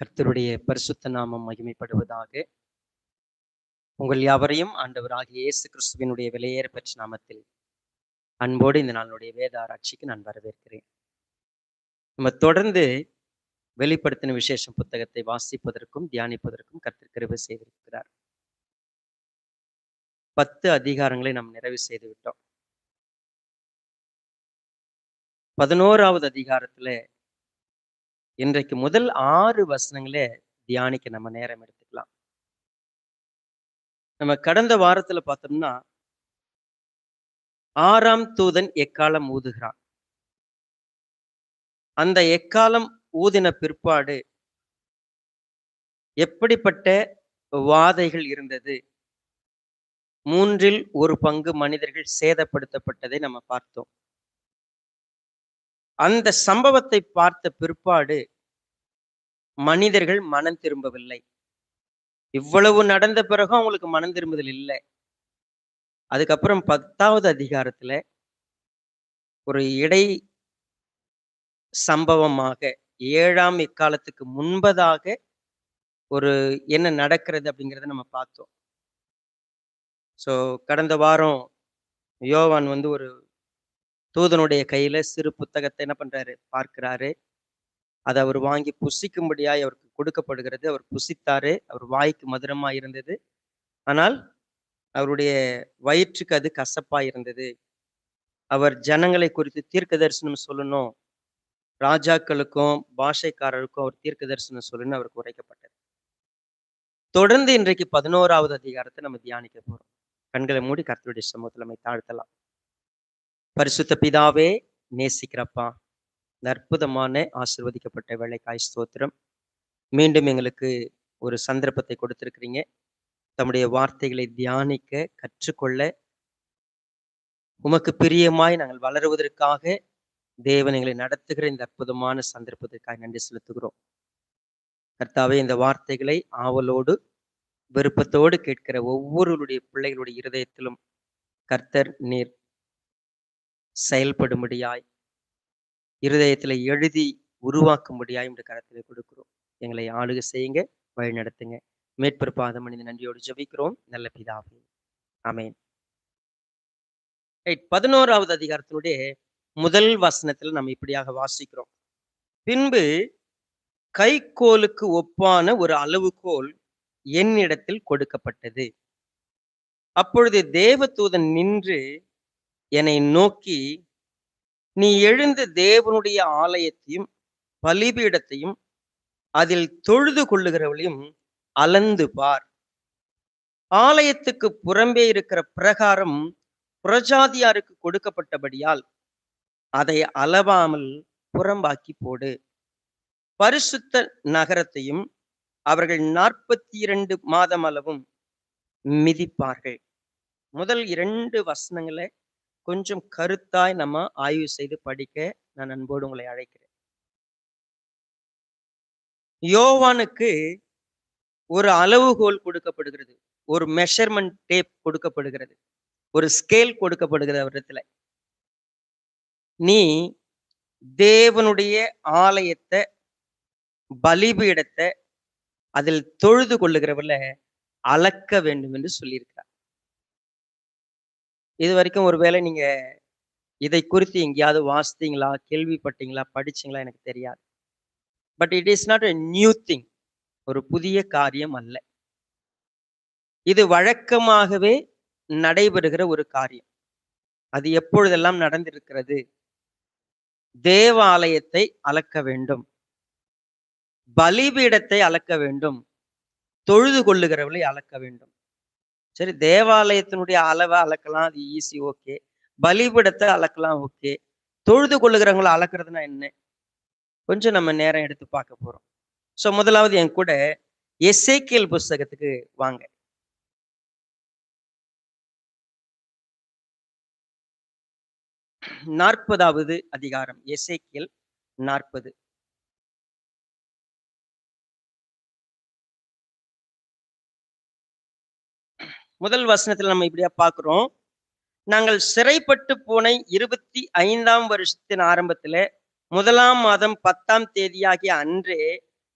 கர்த்தருடைய பரிசுத்த நாமம் மகிமைப்படுவதாக. உங்கள் யாவரையும் ஆண்டவராகிய இயேசு கிறிஸ்துவினுடைய விலையேற பெற்ற நாமத்தில் அன்போடு இந்த நாளுடைய வேத ஆராய்ச்சிக்கு நான் வரவேற்கிறேன். நம்ம தொடர்ந்து வெளிப்படுத்தின விசேஷம் புத்தகத்தை வாசிப்பதற்கும் தியானிப்பதற்கும் கர்த்தர் கிருபை செய்திருக்கிறார். 10 அதிகாரங்களை நாம் நிறைவு செய்து விட்டோம். 11வது அதிகாரத்துல இன்றைக்கு முதல் 6 வசனங்களே தியானிக்க நம்ம நேரம் எடுத்துக்கலாம். நம்ம கடந்த வாரத்துல பார்த்தோம்னா 6ஆம் தூதன் எக்காலம் ஊதுகிறான். அந்த எக்காலம் ஊதின பிற்பாடு எப்படிப்பட்ட வாதைகள் இருந்தது, 1/3 மனிதர்கள் சேதப்படுத்தப்பட்டதை நம்ம பார்த்தோம். அந்த சம்பவத்தை பார்த்த பிற்பாடு மனிதர்கள் மனம் திரும்பவில்லை. இவ்வளவு நடந்த பிறகும் அவங்களுக்கு மனம் திரும்புதல் இல்லை. அதுக்கப்புறம் 10வது அதிகாரத்துல ஒரு இடை சம்பவமாக 7ஆம் எக்காலத்துக்கு முன்பதாக ஒரு என்ன நடக்கிறது அப்படிங்கிறத நம்ம பார்த்தோம். ஸோ கடந்த வாரம் யோவான் ஒரு தூதனுடைய கையில சிறு புத்தகத்தை என்ன பண்றாரு, பார்க்கிறாரு. அதை அவர் வாங்கி புசிக்கும்படியாய் அவருக்கு கொடுக்கப்படுகிறது. அவர் புசித்தாரு. அவர் வாய்க்கு மதுரமா இருந்தது. ஆனால் அவருடைய வயிற்றுக்கு அது கசப்பா இருந்தது. அவர் ஜனங்களை குறித்து தீர்க்க தரிசனம் சொல்லணும், ராஜாக்களுக்கும் பாஷைக்காரருக்கும் அவர் தீர்க்க தரிசனம் சொல்லணும்னு அவருக்கு உரைக்கப்பட்டது. தொடர்ந்து இன்றைக்கு 11வது அதிகாரத்தை நம்ம தியானிக்க போறோம். கண்களை மூடி கர்த்தருடைய சமூகத்துல நம்ம தாழ்த்தலாம். பரிசுத்த பிதாவே, நேசிக்கிறப்பா, இந்த அற்புதமான ஆசீர்வதிக்கப்பட்ட வேலைக்காய் ஸ்தோத்திரம். மீண்டும் எங்களுக்கு ஒரு சந்தர்ப்பத்தை கொடுத்திருக்கிறீங்க. தம்முடைய வார்த்தைகளை தியானிக்க கற்றுக்கொள்ள உமக்கு பிரியமாய் நாங்கள் வளருவதற்காக தேவன் எங்களை நடத்துகிற இந்த அற்புதமான சந்தர்ப்பத்திற்காக நன்றி செலுத்துகிறோம். கர்த்தாவே, இந்த வார்த்தைகளை ஆவலோடு விருப்பத்தோடு கேட்கிற ஒவ்வொருவருடைய பிள்ளைகளுடைய இருதயத்திலும் கர்த்தர் நீர் செயல்படும்படியாய், இருதயத்துல எழுதி உருவாக்கும்படியாய் இந்த கரத்திலே கொடுக்கிறோம். எங்களை ஆளுகை செய்யுங்க, வழி நடத்துங்க. மேற்பர் பாதம் மனித நன்றியோடு ஜெபிக்கிறோம் நல்ல பிதாவே, ஆமென். 11வது அதிகாரத்தினுடைய முதல் வசனத்துல நம்ம இப்படியாக வாசிக்கிறோம். பின்பு கைக்கோலுக்கு ஒப்பான ஒரு அளவுகோல் என்னிடத்தில் கொடுக்கப்பட்டது. அப்பொழுது தேவதூதன் நின்று என்னை நோக்கி, நீ எழுந்து தேவனுடைய ஆலயத்தையும் பலிபீடத்தையும் அதில் தொழுது கொள்ளுகிறவளையும் அளந்து பார். ஆலயத்துக்கு புறம்பே இருக்கிற பிரகாரம் புறஜாதியாருக்கு கொடுக்கப்பட்டபடியால் அதை அளவாமல் புறம்பாக்கி போடு. பரிசுத்த நகரத்தையும் அவர்கள் 42 மாதம் அளவும் மிதிப்பார்கள். முதல் 2 வசனங்களை கொஞ்சம் கருத்தாய் நம்ம ஆய்வு செய்து படிக்க நான் அன்போடு உங்களை அழைக்கிறேன். யோவானுக்கு ஒரு அளவுகோல் கொடுக்கப்படுகிறது, ஒரு மெஷர்மெண்ட் டேப் கொடுக்கப்படுகிறது, ஒரு ஸ்கேல் கொடுக்கப்படுகிறது அவரிடத்துல. நீ தேவனுடைய ஆலயத்தை பலிபீடத்தை அதில் தொழுது கொள்ளுகிறவள அளக்க வேண்டும் என்று சொல்லியிருக்கிறார். இது வரைக்கும் ஒருவேளை நீங்க இதை குறித்து எங்கேயாவது வாசித்தீங்களா, கேள்விப்பட்டீங்களா, படிச்சீங்களா எனக்கு தெரியாது. But it is not a new thing. ஒரு புதிய காரியம் அல்ல. இது வழக்கமாகவே நடைபெறுகிற ஒரு காரியம். அது எப்பொழுதெல்லாம் நடந்திருக்கிறது? தேவாலயத்தை அளக்க வேண்டும், பலிபீடத்தை அளக்க வேண்டும், தொழுது கொள்ளுகிறவளை அளக்க வேண்டும். சரி, தேவாலயத்தினுடைய அளவை அளக்கலாம், அது ஈஸி, ஓகே. பலிபீடத்தை அளக்கலாம், ஓகே. தொழுது கொள்ளுகிறவங்களை அளக்குறதுனா என்ன? கொஞ்சம் நம்ம நேரம் எடுத்து பார்க்க போறோம். ஸோ முதலாவது என் கூட எசேக்கியேல் புஸ்தகத்துக்கு வாங்க. நாற்பதாவது அதிகாரம், எசேக்கியேல் 40. முதல் வசனத்துல நம்ம இப்படியா பார்க்கிறோம். நாங்கள் சிறைப்பட்டு போன 25ஆம் வருஷத்தின் ஆரம்பத்துல 1ஆம் மாதம் 10ஆம் தேதியாகிய அன்றே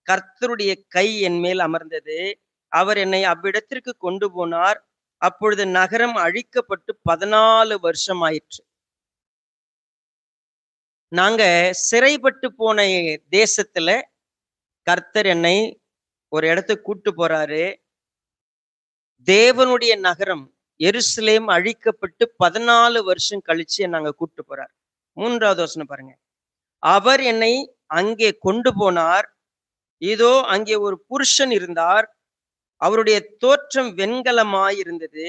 கர்த்தருடைய கை என் மேல் அமர்ந்தது. அவர் என்னை அவ்விடத்திற்கு கொண்டு போனார். அப்பொழுது நகரம் அழிக்கப்பட்டு 14 வருஷம் ஆயிற்று. நாங்க சிறைப்பட்டு போன தேசத்துல கர்த்தர் என்னை ஒரு இடத்துக்கு கூட்டு போறாரு. தேவனுடைய நகரம் எருசலேம் அழிக்கப்பட்டு 14 வருஷம் கழிச்சு என்ன அங்க கூட்டு போறார். 3வது வசனம் பாருங்க. அவர் என்னை அங்கே கொண்டு போனார். இதோ அங்கே ஒரு புருஷன் இருந்தார். அவருடைய தோற்றம் வெண்கலமாய் இருந்தது.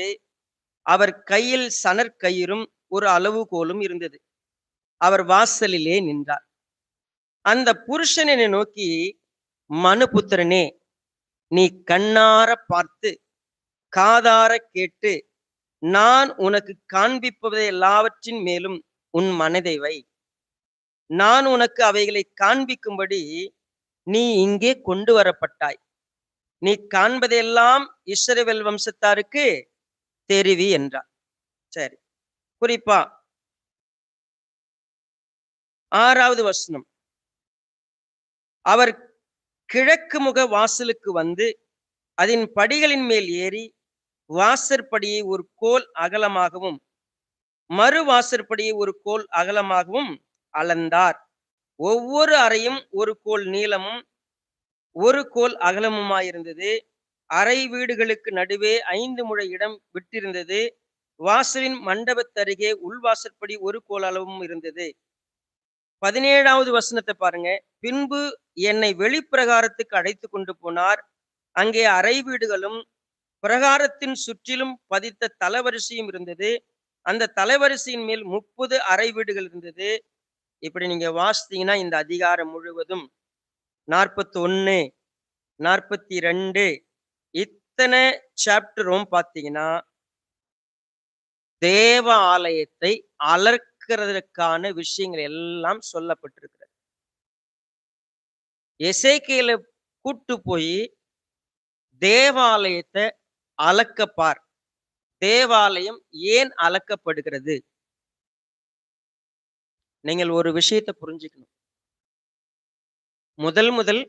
அவர் கையில் சணற்கயிறும் ஒரு அளவுகோலும் இருந்தது. அவர் வாசலிலே நின்றார். அந்த புருஷன் என்னை நோக்கி, மனுபுத்திரனே, நீ கண்ணார பார்த்து காதார கேட்டு நான் உனக்கு காண்பிப்பதை எல்லாவற்றின் மேலும் உன் மனதை வை. நான் உனக்கு அவைகளை காண்பிக்கும்படி நீ இங்கே கொண்டு வரப்பட்டாய். நீ காண்பதையெல்லாம் இஸ்ரவேல் வம்சத்தாருக்கு தெரிவி என்றார். சரி, குறிப்பா 6வது வசனம். அவர் கிழக்கு முக வாசலுக்கு வந்து அதன் படிகளின் மேல் ஏறி வாசற்படியை ஒரு கோல் அகலமாகவும் மறு வாசற்படியை ஒரு கோல் அகலமாகவும் அளந்தார். ஒவ்வொரு அறையும் ஒரு கோல் நீளமும் ஒரு கோல் அகலமுமாயிருந்தது. அறை வீடுகளுக்கு நடுவே 5 முழ இடம் விட்டிருந்தது. வாசலின் மண்டபத்தருகே உள்வாசற்படி ஒரு கோல் அளவும் இருந்தது. 17வது வசனத்தை பாருங்க. பின்பு என்னை வெளிப்பிரகாரத்துக்கு அழைத்து கொண்டு போனார். அங்கே அறை வீடுகளும் பிரகாரத்தின் சுற்றிலும் பதித்த தலவரிசையும் இருந்தது. அந்த தலவரிசையின் மேல் 30 அறை வீடுகள் இருந்தது. இப்படி நீங்க வாசித்தீங்கன்னா இந்த அதிகாரம் முழுவதும் 41, 42 இத்தனை சாப்டரும் பார்த்தீங்கன்னா தேவ ஆலயத்தை அளக்கிறதற்கான விஷயங்கள் எல்லாம் சொல்லப்பட்டிருக்கிறது. எசேக்கியேலை கூட்டு போய் தேவாலயத்தை அளக்கப்பார். தேவாலயம் ஏன் அளக்கப்படுகிறது? நீங்கள் ஒரு விஷயத்தை புரிஞ்சுக்கணும். முதல்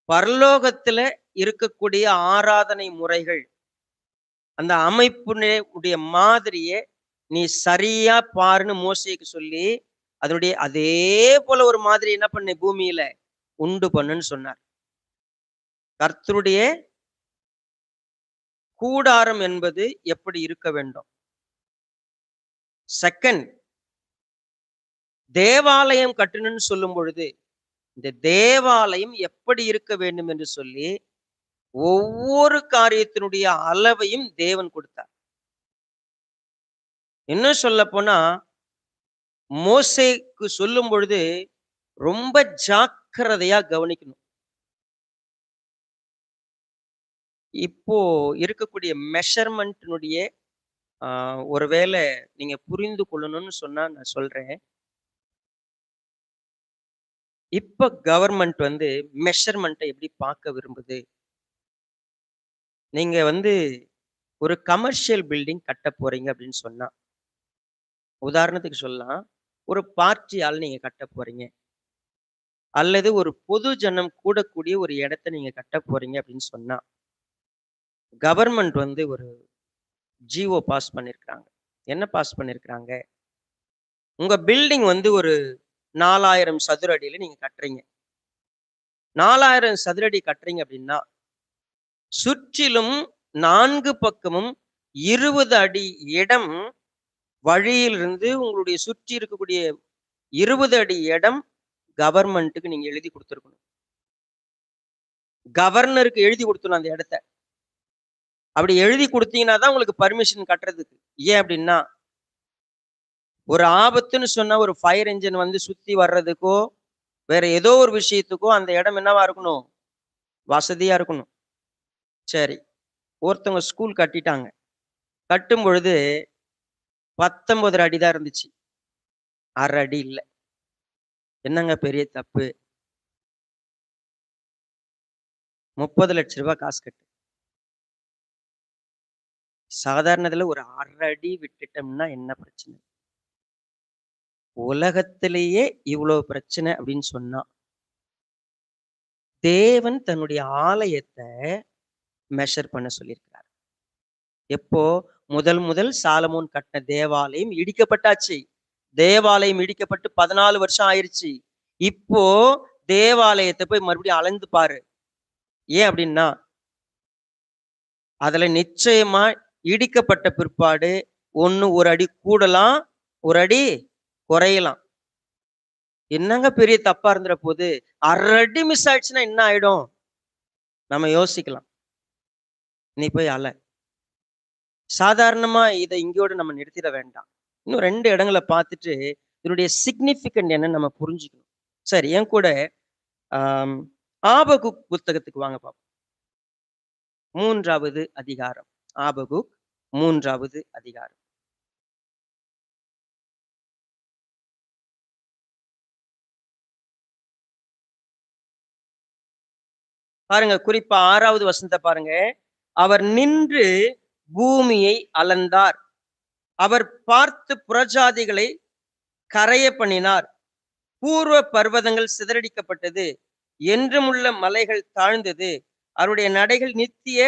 பரலோகத்துல இருக்கக்கூடிய ஆராதனை முறைகள், அந்த அமைப்புடைய மாதிரியை நீ சரியா பாருன்னு மோசேக்கு சொல்லி அதனுடைய அதே போல ஒரு மாதிரி என்ன பண்ணு, பூமியில உண்டு பண்ணுன்னு சொன்னார். கர்த்தருடைய கூடாரம் என்பது எப்படி இருக்க வேண்டும்? செகண்ட், தேவாலயம் கட்டணும்னு சொல்லும் பொழுது இந்த தேவாலயம் எப்படி இருக்க வேண்டும் என்று சொல்லி ஒவ்வொரு காரியத்தினுடைய அளவையும் தேவன் கொடுத்தார். இன்னும் சொல்ல போனா மோசேக்கு சொல்லும் பொழுது ரொம்ப ஜாக்கிரதையா கவனிக்கணும். இப்போ இருக்கக்கூடிய மெஷர்மெண்ட்னுடைய ஒருவேளை நீங்க புரிந்து கொள்ளணும்னு சொன்னா நான் சொல்றேன். இப்ப கவர்மெண்ட் வந்து மெஷர்மெண்ட்டை எப்படி பார்க்க விரும்புது? நீங்க வந்து ஒரு கமர்ஷியல் பில்டிங் கட்ட போறீங்க அப்படின்னு சொன்னா, உதாரணத்துக்கு சொல்லலாம், ஒரு பார்ட்டி ஹால் நீங்க கட்ட போறீங்க. அல்லது ஒரு பொது ஜனம் கூடக்கூடிய ஒரு இடத்த நீங்க கட்ட போறீங்க அப்படின்னு சொன்னா, கவர்மெண்ட் வந்து ஒரு ஜிஓ பாஸ் பண்ணியிருக்கிறாங்க. என்ன பாஸ் பண்ணியிருக்கிறாங்க? உங்க பில்டிங் வந்து ஒரு 4000 சதுர அடியில நீங்க கட்டுறீங்க. 4000 சதுர அடி கட்டுறீங்க அப்படின்னா, சுற்றிலும் 4 பக்கமும் 20 அடி இடம், வழியிலிருந்து உங்களுடைய சுற்றி இருக்கக்கூடிய 20 அடி இடம் கவர்மெண்ட்டுக்கு நீங்க எழுதி கொடுத்துருக்கணும். கவர்னருக்கு எழுதி கொடுத்துடணும் அந்த இடத்த. அப்படி எழுதி கொடுத்தீங்கன்னா தான் உங்களுக்கு பர்மிஷன் கட்டுறதுக்கு. ஏன் அப்படின்னா, ஒரு ஆபத்துன்னு சொன்னா ஒரு ஃபயர் என்ஜின் வந்து சுத்தி வர்றதுக்கோ வேற ஏதோ ஒரு விஷயத்துக்கோ அந்த இடம் என்னவா இருக்கணும்? வசதியா இருக்கணும். சரி, ஒருத்தவங்க ஸ்கூல் கட்டிட்டாங்க. கட்டும் பொழுது 19 அடி தான் இருந்துச்சு. 1/2 அடி இல்ல. என்னங்க பெரிய தப்பு? 30 லட்சம் ரூபாய் காசு கட்டு. சாதாரணத்துல ஒரு 1/2 அடி விட்டுட்டோம்னா என்ன பிரச்சனை? உலகத்திலேயே இவ்வளவு பிரச்சனை அப்படின்னு சொன்னா தேவன் தன்னுடைய ஆலயத்தை மெஷர் பண்ண சொல்லியிருக்கிறார். எப்போ? முதல் சாலமோன் கட்டின தேவாலயம் இடிக்கப்பட்டாச்சு. தேவாலயம் இடிக்கப்பட்டு 14 வருஷம் ஆயிருச்சு. இப்போ தேவாலயத்தை போய் மறுபடியும் அளந்து பாரு. ஏன் அப்படின்னா, அதுல நிச்சயமா இடிக்கப்பட்ட பிற்பாடு ஒண்ணு ஒரு அடி கூடலாம், ஒரு அடி குறையலாம். என்னங்க பெரிய தப்பா இருந்துற போது? 1/2 அடி மிஸ் ஆயிடுச்சுன்னா என்ன ஆயிடும்? நம்ம யோசிக்கலாம். நீ போய் அல. சாதாரணமா இத இங்கோட நம்ம நிறுத்திட வேண்டாம். இன்னும் 2 இடங்கள பார்த்துட்டு, இதனுடைய சிக்னிஃபிகன்ட் என்னன்னு நம்ம புரிஞ்சுக்கணும். சரி, என் கூட ஆம், ஆபகுக் புத்தகத்துக்கு வாங்க பாப்போம். 3வது அதிகாரம். ஆபகுக் 3வது அதிகாரம். பாருங்க, குறிப்பா 6வது வசனத்த பாருங்க. அவர் நின்று பூமியை அளந்தார். அவர் பார்த்து புறஜாதிகளை கரைய பண்ணினார். பூர்வ பர்வதங்கள் சிதறடிக்கப்பட்டது. என்றுமுள்ள மலைகள் தாழ்ந்தது. அவருடைய நடைகள் நித்திய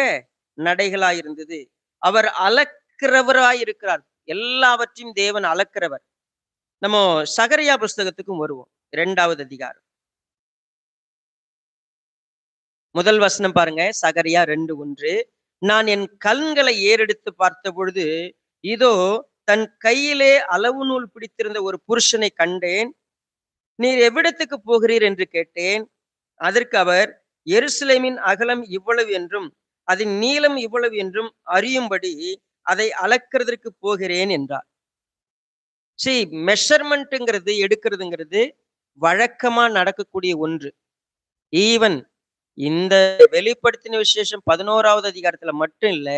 நடைகளாயிருந்தது. அவர் அளக்கிறவராயிருக்கிறார். எல்லாவற்றையும் தேவன் அளக்கிறவர். நம்ம சகரியா புஸ்தகத்துக்கும் வருவோம். 2வது அதிகாரம். முதல் வசனம் பாருங்க. சகரியா 2:1. நான் என் கண்களை ஏறெடுத்து பார்த்த பொழுது, இதோ தன் கையிலே அளவு நூல் பிடித்திருந்த ஒரு புருஷனை கண்டேன். நீர் எவ்விடத்துக்கு போகிறீர் என்று கேட்டேன். அதற்கு அவர், எருசலேமின் அகலம் இவ்வளவு என்றும் அதன் நீளம் இவ்வளவு என்றும் அறியும்படி அதை அளக்கிறதற்கு போகிறேன் என்றார். சரி, மெஷர்மெண்ட்ங்கிறது எடுக்கிறதுங்கிறது வழக்கமா நடக்கக்கூடிய ஒன்று. ஈவன் இந்த வெளிப்படுத்தின விசேஷம் 11வது அதிகாரத்துல மட்டும் இல்ல,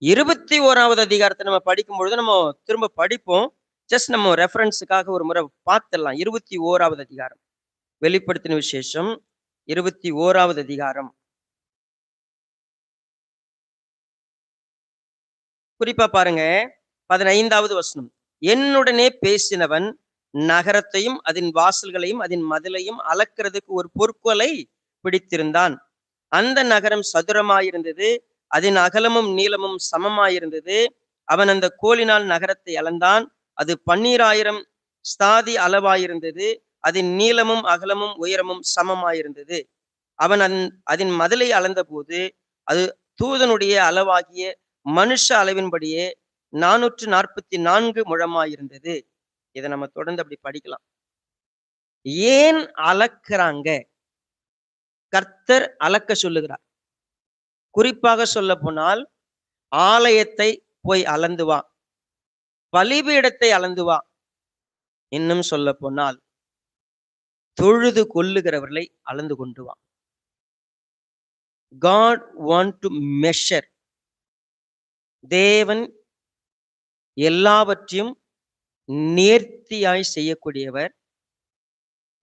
21வது அதிகாரத்தை நம்ம படிக்கும் பொழுது நம்ம திரும்ப படிப்போம். ஜஸ்ட் நம்ம ரெஃபரன்ஸுக்காக ஒரு முறை பார்த்துடலாம். 21வது அதிகாரம். வெளிப்படுத்தின விசேஷம் 21வது அதிகாரம். குறிப்பா பாருங்க, 15வது வசனம். என்னுடனே பேசினவன் நகரத்தையும் அதன் வாசல்களையும் அதன் மதிலையும் அளக்கிறதுக்கு ஒரு பொற்கோலை பிடித்திருந்தான். அந்த நகரம் சதுரமாயிருந்தது. அதன் அகலமும் நீளமும் சமமாயிருந்தது. அவன் அந்த கோலினால் நகரத்தை அளந்தான். அது 12,000 ஸ்தாதி அளவாயிருந்தது. அதன் நீளமும் அகலமும் உயரமும் சமமாயிருந்தது. அவன் அதன் மதிலை அளந்த போது அது தூதனுடைய அளவாகிய மனுஷ அளவின்படியே 444 முழமாயிருந்தது. இதை நம்ம தொடர்ந்து அப்படி படிக்கலாம். ஏன் அளக்கிறாங்க? கர்த்தர் அளக்க சொல்லுகிறார். குறிப்பாக சொல்ல போனால், ஆலயத்தை போய் அளந்து வா, பலிபீடத்தை அளந்து வா. இன்னும் சொல்ல போனால், தொழுது கொள்ளுகிறவர்களை அளந்து கொண்டு வா. God want to measure. தேவன் எல்லாவற்றையும் நேர்த்தியாய் செய்யக்கூடியவர்.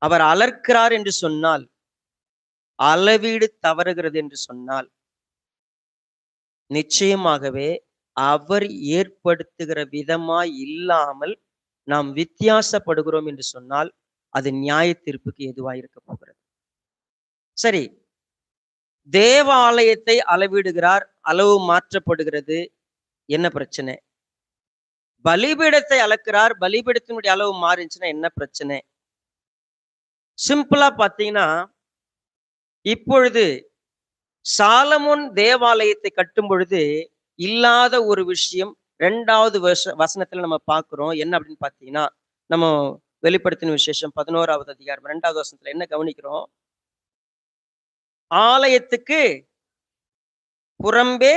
அவர் அளக்கிறார் என்று சொன்னால், அளவீடு தவறுகிறது என்று சொன்னால், நிச்சயமாகவே அவர் ஏற்படுத்துகிற விதமாய் இல்லாமல் நாம் வித்தியாசப்படுகிறோம் என்று சொன்னால், அது நியாய தீர்ப்புக்கு எதுவாய் இருக்க போகிறது. சரி, தேவாலயத்தை அளவிடுகிறார், அளவு மாற்றப்படுகிறது, என்ன பிரச்சனை? பலிபீடத்தை அளக்கிறார், பலிபீடத்தினுடைய அளவு மாறிச்சுன்னா என்ன பிரச்சனை? சிம்பிளா பாத்தீங்கன்னா, இப்பொழுது சாலமோன் தேவாலயத்தை கட்டும் பொழுது இல்லாத ஒரு விஷயம் 2வது வசனத்துல நம்ம பார்க்கிறோம். என்ன அப்படின்னு பாத்தீங்கன்னா, நம்ம வெளிப்படுத்தின விசேஷம் 11வது அதிகாரம் 2வது வசனத்துல என்ன கவனிக்கிறோம்? ஆலயத்துக்கு புறம்பே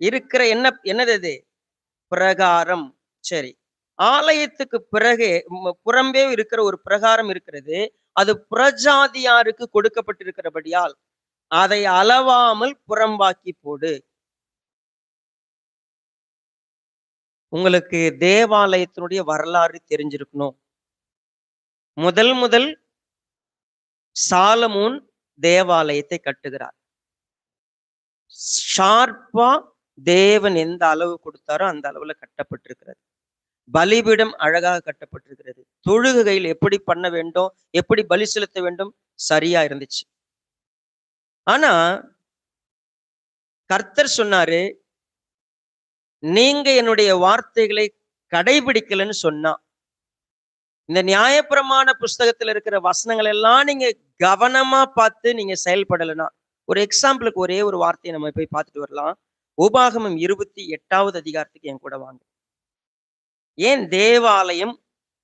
இருக்கிற என்னது அது? பிரகாரம். சரி, ஆலயத்துக்கு பிறகு புறம்பே இருக்கிற ஒரு பிரகாரம் இருக்கிறது. அது புறஜாதியாருக்கு கொடுக்கப்பட்டிருக்கிறபடியால் அதை அளவாமல் புறம்பாக்கி போடு. உங்களுக்கு தேவாலயத்தினுடைய வரலாறு தெரிஞ்சிருக்கணும். முதல் சாலமோன் தேவாலயத்தை கட்டுகிறார். ஷார்ப்பா தேவன் எந்த அளவு கொடுத்தாரோ அந்த அளவுல கட்டப்பட்டிருக்கிறது. பலிபீடம் அழகாக கட்டப்பட்டிருக்கிறது. தொழுகையில் எப்படி பண்ண வேண்டும், எப்படி பலி செலுத்த வேண்டும், சரியா இருந்துச்சு. ஆனா கர்த்தர் சொன்னாரு, நீங்க என்னுடைய வார்த்தைகளை கடைபிடிக்கலன்னு சொன்னா, இந்த நியாயப்பிரமாண புஸ்தகத்துல இருக்கிற வசனங்கள் எல்லாம் நீங்க கவனமா பார்த்து நீங்க செயல்படலைன்னா, ஒரு எக்ஸாம்பிளுக்கு ஒரே ஒரு வார்த்தையை நம்ம போய் பார்த்துட்டு வரலாம். உபாகமம் 28வது அதிகாரத்துக்கு என் கூட வாங்க. ஏன் தேவாலயம்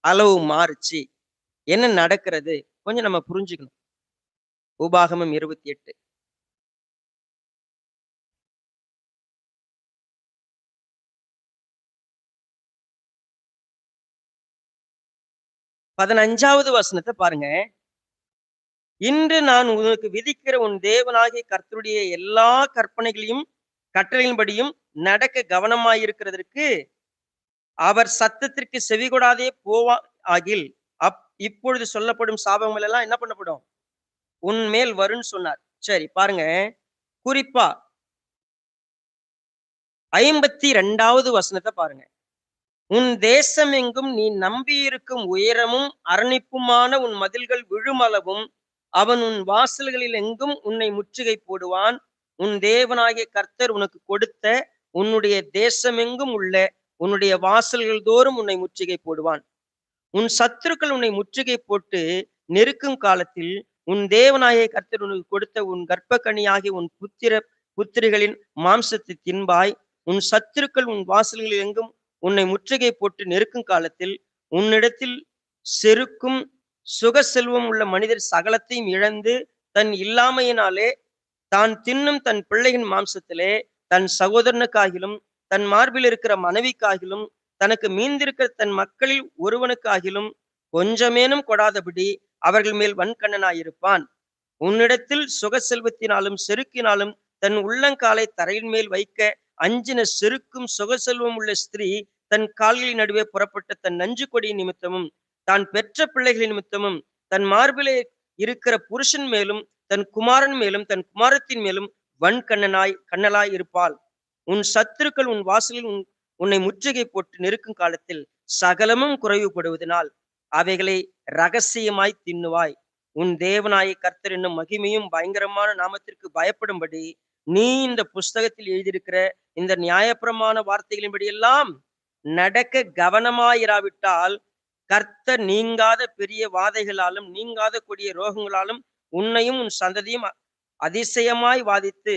அளவு மாறுச்சு? என்ன நடக்கிறது? கொஞ்சம் நம்ம புரிஞ்சுக்கணும். உபாகமம் 28. 15வது வசனத்தை பாருங்க. இன்று நான் உனக்கு விதிக்கிற உன் தேவனாகிய கர்த்தருடைய எல்லா கற்பனைகளையும் கட்டளையின்படியும் நடக்க கவனமாயிருக்கிறதற்கு அவர் சத்தத்திற்கு செவிகொடாதே போவா ஆகில் இப்பொழுது சொல்லப்படும் சாபங்கள் எல்லாம் என்ன பண்ணப்படும்? உன் மேல் வரும்னு சொன்னார். சரி பாருங்க, குறிப்பா 52வது வசனத்தை பாருங்க. உன் தேசம் எங்கும் நீ நம்பியிருக்கும் உயரமும் அரணிப்புமான உன் மதில்கள் விழுமளவும் அவன் உன் வாசல்களில் எங்கும் உன்னை முற்றுகை போடுவான். உன் தேவனாகிய கர்த்தர் உனக்கு கொடுத்த உன்னுடைய தேசமெங்கும் உள்ள உன்னுடைய வாசல்கள் தோறும் உன்னை முற்றுகை போடுவான். உன் சத்துருக்கள் உன்னை முற்றுகை போட்டு நெருக்கும் காலத்தில் உன் தேவனாகிய கர்த்தர் உனக்கு கொடுத்த உன் கர்ப்பக்கனியாகிய உன் புத்திரிகளின் மாம்சத்தை தின்பாய். உன் சத்துருக்கள் உன் வாசல்களில் எங்கும் உன்னை முற்றுகை போட்டு நெருக்கும் காலத்தில் உன்னிடத்தில் செருக்கும் சுக செல்வம் உள்ள மனிதர் சகலத்தையும் இழந்து தன் இல்லாமையினாலே தான் தின்னும் தன் பிள்ளையின் மாம்சத்திலே தன் சகோதரனுக்காகிலும் தன் மார்பில் இருக்கிற மனைவிக்காகிலும் தனக்கு மீந்திருக்கிற தன் மக்களில் ஒருவனுக்காகிலும் கொஞ்சமேனும் கொடாதபடி அவர்கள் மேல் வன்கண்ணனாயிருப்பான். உன்னிடத்தில் சுக செல்வத்தினாலும் செருக்கினாலும் தன் உள்ளங்காலை தரையின் மேல் வைக்க அஞ்சின செருக்கும் சுக செல்வம் உள்ள ஸ்திரீ தன் கால்களின் நடுவே புறப்பட்ட தன் நஞ்சு கொடியின் நிமித்தமும் தான் பெற்ற பிள்ளைகளின் நிமித்தமும் தன் மார்பிலே இருக்கிற புருஷன் மேலும் தன் குமாரன் மேலும் தன் குமாரத்தின் மேலும் கண்ணலாய் இருப்பாள். உன் சத்துருக்கள் உன் வாசலில் உன்னை முற்றுகை போட்டு நெருக்கும் காலத்தில் சகலமும் குறைவுபடுவதனால் அவைகளை ரகசியமாய் தின்னுவாய். உன் தேவனாய கர்த்தர் என்னும் மகிமையும் பயங்கரமான நாமத்திற்கு பயப்படும்படி நீ இந்த புஸ்தகத்தில் எழுதியிருக்கிற இந்த நியாயப்பிரமாண வார்த்தைகளின்படி எல்லாம் நடக்க கவனமாயிராவிட்டால் கர்த்தர் நீங்காத பெரிய வாதைகளாலும் நீங்காத கொடிய ரோகங்களாலும் உன்னையும் உன் சந்ததியும் அதிசயமாய் வாதித்து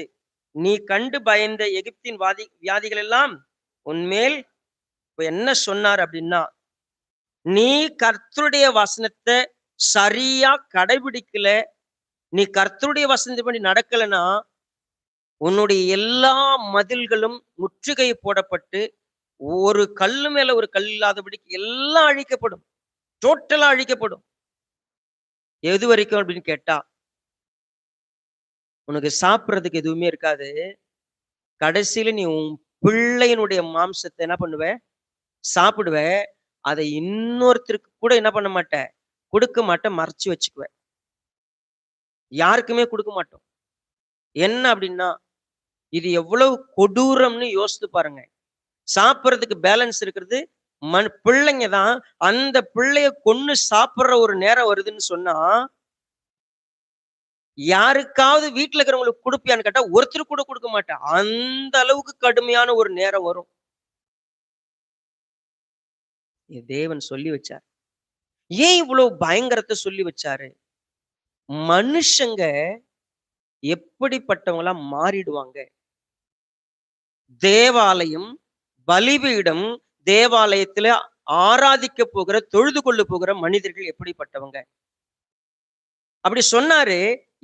நீ கண்டு பயந்த எகிப்தின் வியாதிகள் எல்லாம் உன்மேல் என்ன சொன்னார் அப்படின்னா, நீ கர்த்தருடைய வசனத்தை சரியா கடைபிடிக்கல, நீ கர்த்தருடைய வசனத்தின்படி நடக்கலன்னா உன்னுடைய எல்லா மதில்களும் முற்றுகை போடப்பட்டு ஒரு கல்லு மேல ஒரு கல் இல்லாதபடிக்கு எல்லாம் அழிக்கப்படும், டோட்டலா அழிக்கப்படும். எது வரைக்கும் அப்படின்னு கேட்டா, உனக்கு சாப்பிட்றதுக்கு எதுவுமே இருக்காது. கடைசியில நீ உன் பிள்ளையினுடைய மாம்சத்தை என்ன பண்ணுவ? சாப்பிடுவ. அதை இன்னொருத்தருக்கு கூட என்ன பண்ண மாட்ட? கொடுக்க மாட்ட, மறைச்சு வச்சுக்குவ. யாருக்குமே கொடுக்க மாட்டோம். என்ன அப்படின்னா, இது எவ்வளவு கொடூரம்னு யோசித்து பாருங்க. சாப்பிட்றதுக்கு பேலன்ஸ் இருக்கிறது பிள்ளைங்க தான். அந்த பிள்ளைய கொன்னு சாப்பிடுற ஒரு நேரம் வருதுன்னு சொன்னா, யாருக்காவது வீட்டுல இருக்கிறவங்களுக்கு கொடுப்பியான்னு கேட்டா ஒருத்தர் கூட கொடுக்க மாட்டேன். அந்த அளவுக்கு கடுமையான ஒரு நேரம் வரும். தேவன் சொல்லி வச்சார். ஏன் இவ்வளவு பயங்கரத்தை சொல்லி வச்சாரு? மனுஷங்க எப்படிப்பட்டவங்களா மாறிடுவாங்க. தேவாலயம், பலிபீடம், தேவாலயத்துல ஆராதிக்க போகிற, தொழுது கொள்ள போகிற மனிதர்கள் எப்படிப்பட்டவங்க அப்படி சொன்னாரு.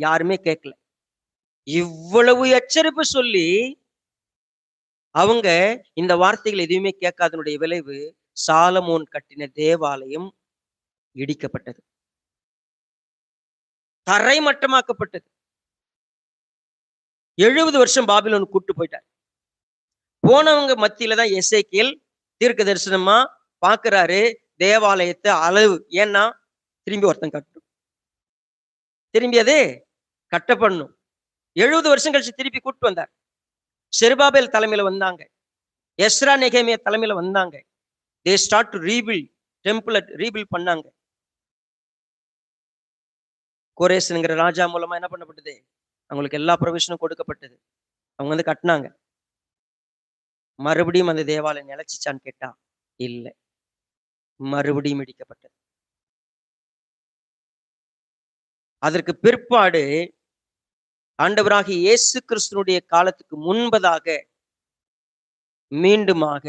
யாருமே கேட்கல. இவ்வளவு எச்சரிப்பு சொல்லி அவங்க இந்த வார்த்தைகள் எதுவுமே கேட்காதனுடைய விளைவு சாலமோன் கட்டின தேவாலயம் இடிக்கப்பட்டது, தரைமட்டமாக்கப்பட்டது. 70 வருஷம் பாபிலோன் கூட்டு போயிட்டார். போனவங்க மத்தியில தான் எசேக்கியேல் தீர்க்க தரிசனமா பாக்குறாரு தேவாலயத்தை அளவு. ஏன்னா திரும்பி ஒருத்தன் கட்டணும், திரும்பி அது கட்டப்படணும். 70 வருஷம் கழிச்சு திருப்பி கூட்டு வந்தார். செருபாபேல் தலைமையில வந்தாங்க, எஸ்ரா நெகேமியா தலைமையில வந்தாங்க. they start to rebuild temple, rebuild பண்ணாங்க. கோரேஸ்ங்கிற ராஜா மூலமா என்ன பண்ணப்பட்டது? அவங்களுக்கு எல்லா ப்ரொவிஷனும் கொடுக்கப்பட்டது. அவங்க வந்து கட்டினாங்க. மறுபடியும் அந்த தேவாலயம் நிலைச்சிச்சான்னு கேட்டா இல்ல. மறுபடியும் இடிக்கப்பட்டது. அதற்கு பிற்பாடு ஆண்டவராகிய இயேசு கிறிஸ்துனுடைய காலத்துக்கு முன்பதாக மீண்டுமாக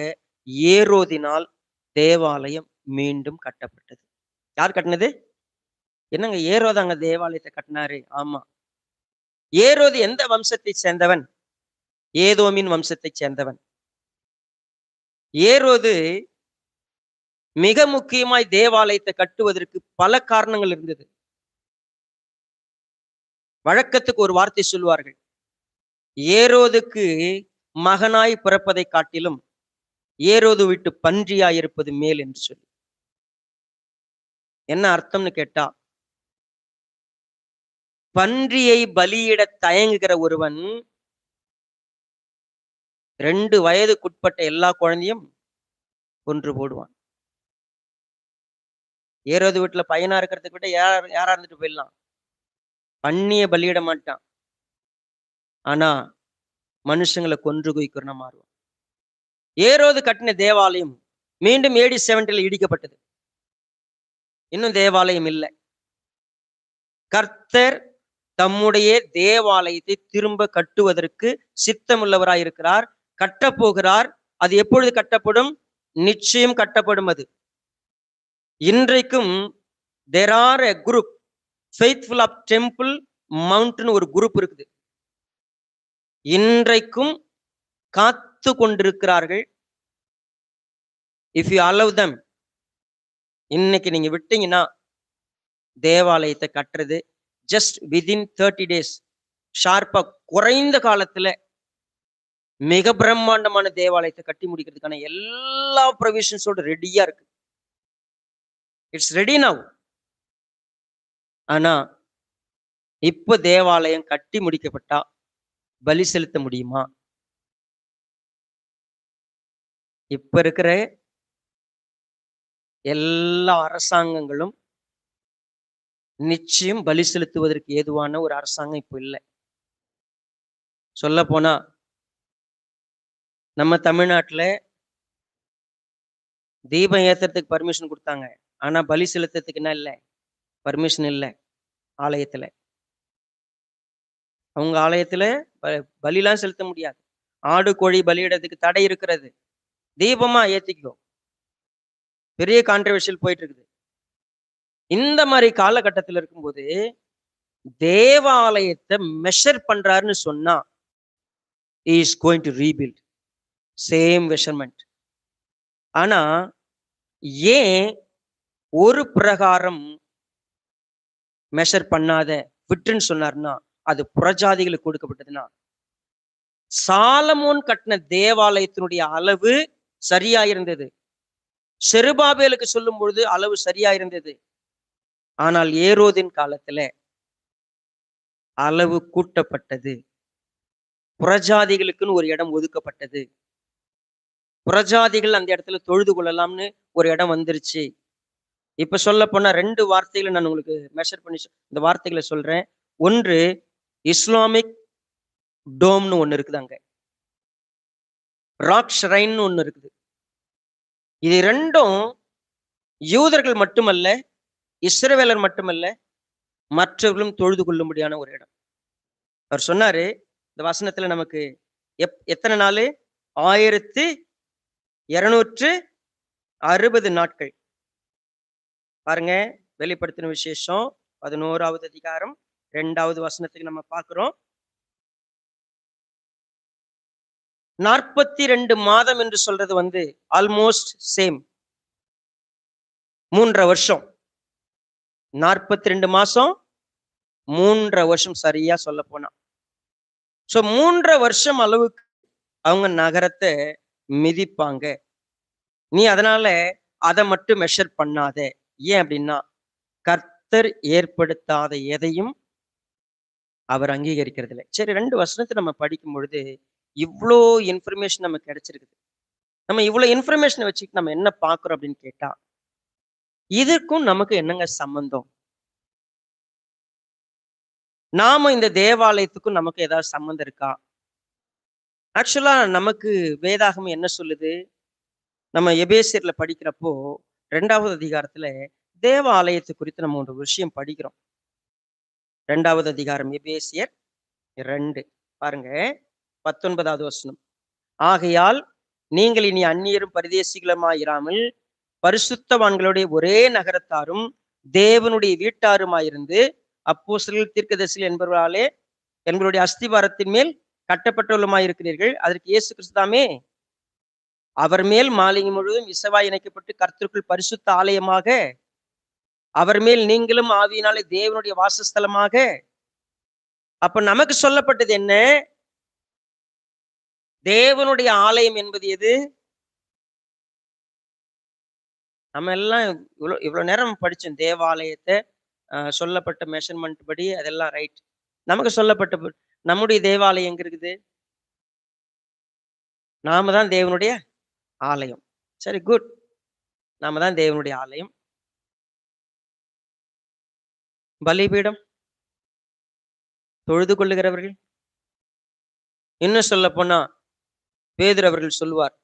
ஏரோதினால் தேவாலயம் மீண்டும் கட்டப்பட்டது. யார் கட்டினது? என்னங்க ஏரோது அங்க தேவாலயத்தை கட்டினாரு? ஆமா. ஏரோது எந்த வம்சத்தை சேர்ந்தவன்? ஏதோமின் வம்சத்தை சேர்ந்தவன். ஏரோது மிக முக்கியமாய் தேவாலயத்தை கட்டுவதற்கு பல காரணங்கள் இருந்தது. வழக்கத்துக்கு ஒரு வார்த்தை சொல்வார்கள். ஏரோதுக்கு மகனாய் பிறப்பதை காட்டிலும் ஏரோது விட்டு பன்றியாய் இருப்பது மேல் என்று சொல்லி. என்ன அர்த்தம்னு கேட்டா, பன்றியை பலியிட தயங்குகிற ஒருவன் 2 வயதுக்குட்பட்ட எல்லா குழந்தையும் கொன்று போடுவான். ஏரோது வீட்டுல பையனா இருக்கிறதுக்கு விட யாரா இருந்துட்டு போயிடலாம். பன்னிய பலியிட மாட்டான். ஆனா மனுஷங்களை கொன்று குவிக்கிறனா மாறுவான். ஏரோது கட்டின தேவாலயம் மீண்டும் AD 70 இடிக்கப்பட்டது. இன்னும் தேவாலயம் இல்லை. கர்த்தர் தம்முடைய தேவாலயத்தை திரும்ப கட்டுவதற்கு சித்தமுள்ளவராய் இருக்கிறார். கட்டப்போகிறார். அது எப்பொழுது கட்டப்படும்? நிச்சயம் கட்டப்படும். அது இன்றைக்கும் there are a group faithful of temple mountain ஒரு குரூப் இருக்குது. இன்றைக்கும் காத்து கொண்டிருக்கிறார்கள். if you allow them, இன்னைக்கு நீங்க விட்டீங்கன்னா தேவாலயத்தை கட்டுறது ஜஸ்ட் விதின் 30 days ஷார்ப்பா குறைந்த காலத்துல மிக பிரம்மாண்டமான தேவாலயத்தை கட்டி முடிக்கிறதுக்கான எல்லா ப்ரொவிஷன்ஸோட ரெடியா இருக்கு. It's ready now. ஆனா இப்ப தேவாலயம் கட்டி முடிக்கப்பட்டா பலி செலுத்த முடியுமா? இப்ப இருக்கிற எல்லா அரசாங்கங்களும் நிச்சயம் பலி செலுத்துவதற்கு ஏதுவான ஒரு அரசாங்கம் இப்போ இல்லை. சொல்ல போனா நம்ம தமிழ்நாட்டுல தீபம் ஏத்துறதுக்கு பர்மிஷன் கொடுத்தாங்க. ஆனா பலி செலுத்துறதுக்கு என்ன இல்லை? பர்மிஷன் இல்லை. ஆலயத்துல அவங்க ஆலயத்துல பலிலாம் செலுத்த முடியாது. ஆடு கோழி பலியிடறதுக்கு தடை இருக்கிறது. தீபமா ஏத்திக்கோ. பெரிய கான்ட்ரவர்ஷியல் போயிட்டு இருக்குது. இந்த மாதிரி காலகட்டத்தில் இருக்கும்போது தேவாலயத்தை மெஷர் பண்றாருன்னு சொன்னா he is going to rebuild same measurement. ஆனா ஏன் ஒரு பிரகாரம் மெஷர் பண்ணாத விட்டுன்னு சொன்னார்னா அது புறஜாதிகளுக்கு கொடுக்கப்பட்டதுன்னா, சாலமோன் கட்டின தேவாலயத்தினுடைய அளவு சரியா இருந்தது. செருபாபேலுக்கு சொல்லும் பொழுது அளவு சரியா இருந்தது. ஆனால் ஏரோதின் காலத்துல அளவு கூட்டப்பட்டது. புறஜாதிகளுக்குன்னு ஒரு இடம் ஒதுக்கப்பட்டது. புறஜாதிகள் அந்த இடத்துல தொழுது கொள்ளலாம்னு ஒரு இடம் வந்துருச்சு. இப்ப சொல்ல போனா 2 வார்த்தைகளை நான் உங்களுக்கு மெஷர் பண்ணி இந்த வார்த்தைகளை சொல்றேன். ஒன்று இஸ்லாமிக் டோம்னு ஒண்ணு இருக்குது. அங்க ராக் ஷ்ரைன்னு ஒண்ணு இருக்குது. இது 2ம் யூதர்கள் மட்டுமல்ல, இஸ்ரவேலர் மட்டுமல்ல, மற்றவர்களும் தொழுது கொள்ளும்படியான ஒரு இடம். அவர் சொன்னாரு இந்த வசனத்துல நமக்கு எத்தனை நாள்? 1260 நாட்கள். பாருங்க, வெளிப்படுத்தின விசேஷம் 11வது அதிகாரம் 2வது வசனத்துக்கு நம்ம பார்க்கிறோம். 42 மாதம் என்று சொல்றது வந்து ஆல்மோஸ்ட் சேம். 3.5 வருஷம். 42 மாசம் 3.5 வருஷம் சரியா சொல்ல போனா. சோ 3.5 வருஷம் அளவுக்கு அவங்க நகரத்தை மிதிப்பாங்க. நீ அதனால அதை மட்டும் மெஷர் பண்ணாத. ஏன் அப்படின்னா கர்த்தர் ஏற்படுத்தாத எதையும் அவர் அங்கீகரிக்கிறது இல்லை. சரி, 2 வசனத்தை நம்ம படிக்கும் பொழுது இவ்வளோ இன்ஃபர்மேஷன் நமக்கு கிடைச்சிருக்குது. நம்ம இவ்வளவு இன்ஃபர்மேஷனை வச்சுட்டு நம்ம என்ன பார்க்கிறோம் அப்படின்னு கேட்டா, இதுக்கும் நமக்கு என்னங்க சம்பந்தம்? நாம இந்த தேவாலயத்துக்கும் நமக்கு ஏதாவது சம்மந்தம் இருக்கா? ஆக்சுவலா நமக்கு வேதாகமம் என்ன சொல்லுது? நம்ம எபேசியர்ல படிக்கிறப்போ 2வது அதிகாரத்துல தேவாலயத்தை குறித்து நம்ம ஒரு விஷயம் படிக்கிறோம். 2வது அதிகாரம் எபேசியர் 2 பாருங்க 19வது வசனம். ஆகையால் நீங்கள் இனி அந்நியரும் பரதேசிகளுமாயிராமல் பரிசுத்தவான்களுடைய ஒரே நகரத்தாரும் தேவனுடைய வீட்டாருமாயிருந்து அப்போஸ்தலர்கள் தீர்க்கதரிசிகள் என்பவருடைய அஸ்திவாரத்தின் மேல் கட்டப்பட்டவர்களுமாயிருக்கிறீர்கள். அதற்கு இயேசு கிறிஸ்துதாமே அவர் மேல் மாளிகை முழுவதும் விசவாய் இணைக்கப்பட்டு கர்த்தருக்குள் பரிசுத்த ஆலயமாக அவர் மேல் நீங்களும் ஆவியினாலே தேவனுடைய வாசஸ்தலமாக. அப்ப நமக்கு சொல்லப்பட்டது என்ன? தேவனுடைய ஆலயம் என்பது எது? நம்ம எல்லாம் இவ்வளவு நேரம் படிச்சோம் தேவாலயத்தை. சொல்லப்பட்ட மெஷர்மெண்ட் படி அதெல்லாம் ரைட். நமக்கு சொல்லப்பட்ட நம்முடைய தேவாலயம் எங்க இருக்குது? நாம தான் தேவனுடைய ஆலயம். சரி, குட். நாம தான் தேவனுடைய ஆலயம். பலிபீடம், தொழுது கொள்ளுகிறவர்கள். இன்னும் சொல்ல போனா பேதுரு அவர்கள் சொல்லுவார்,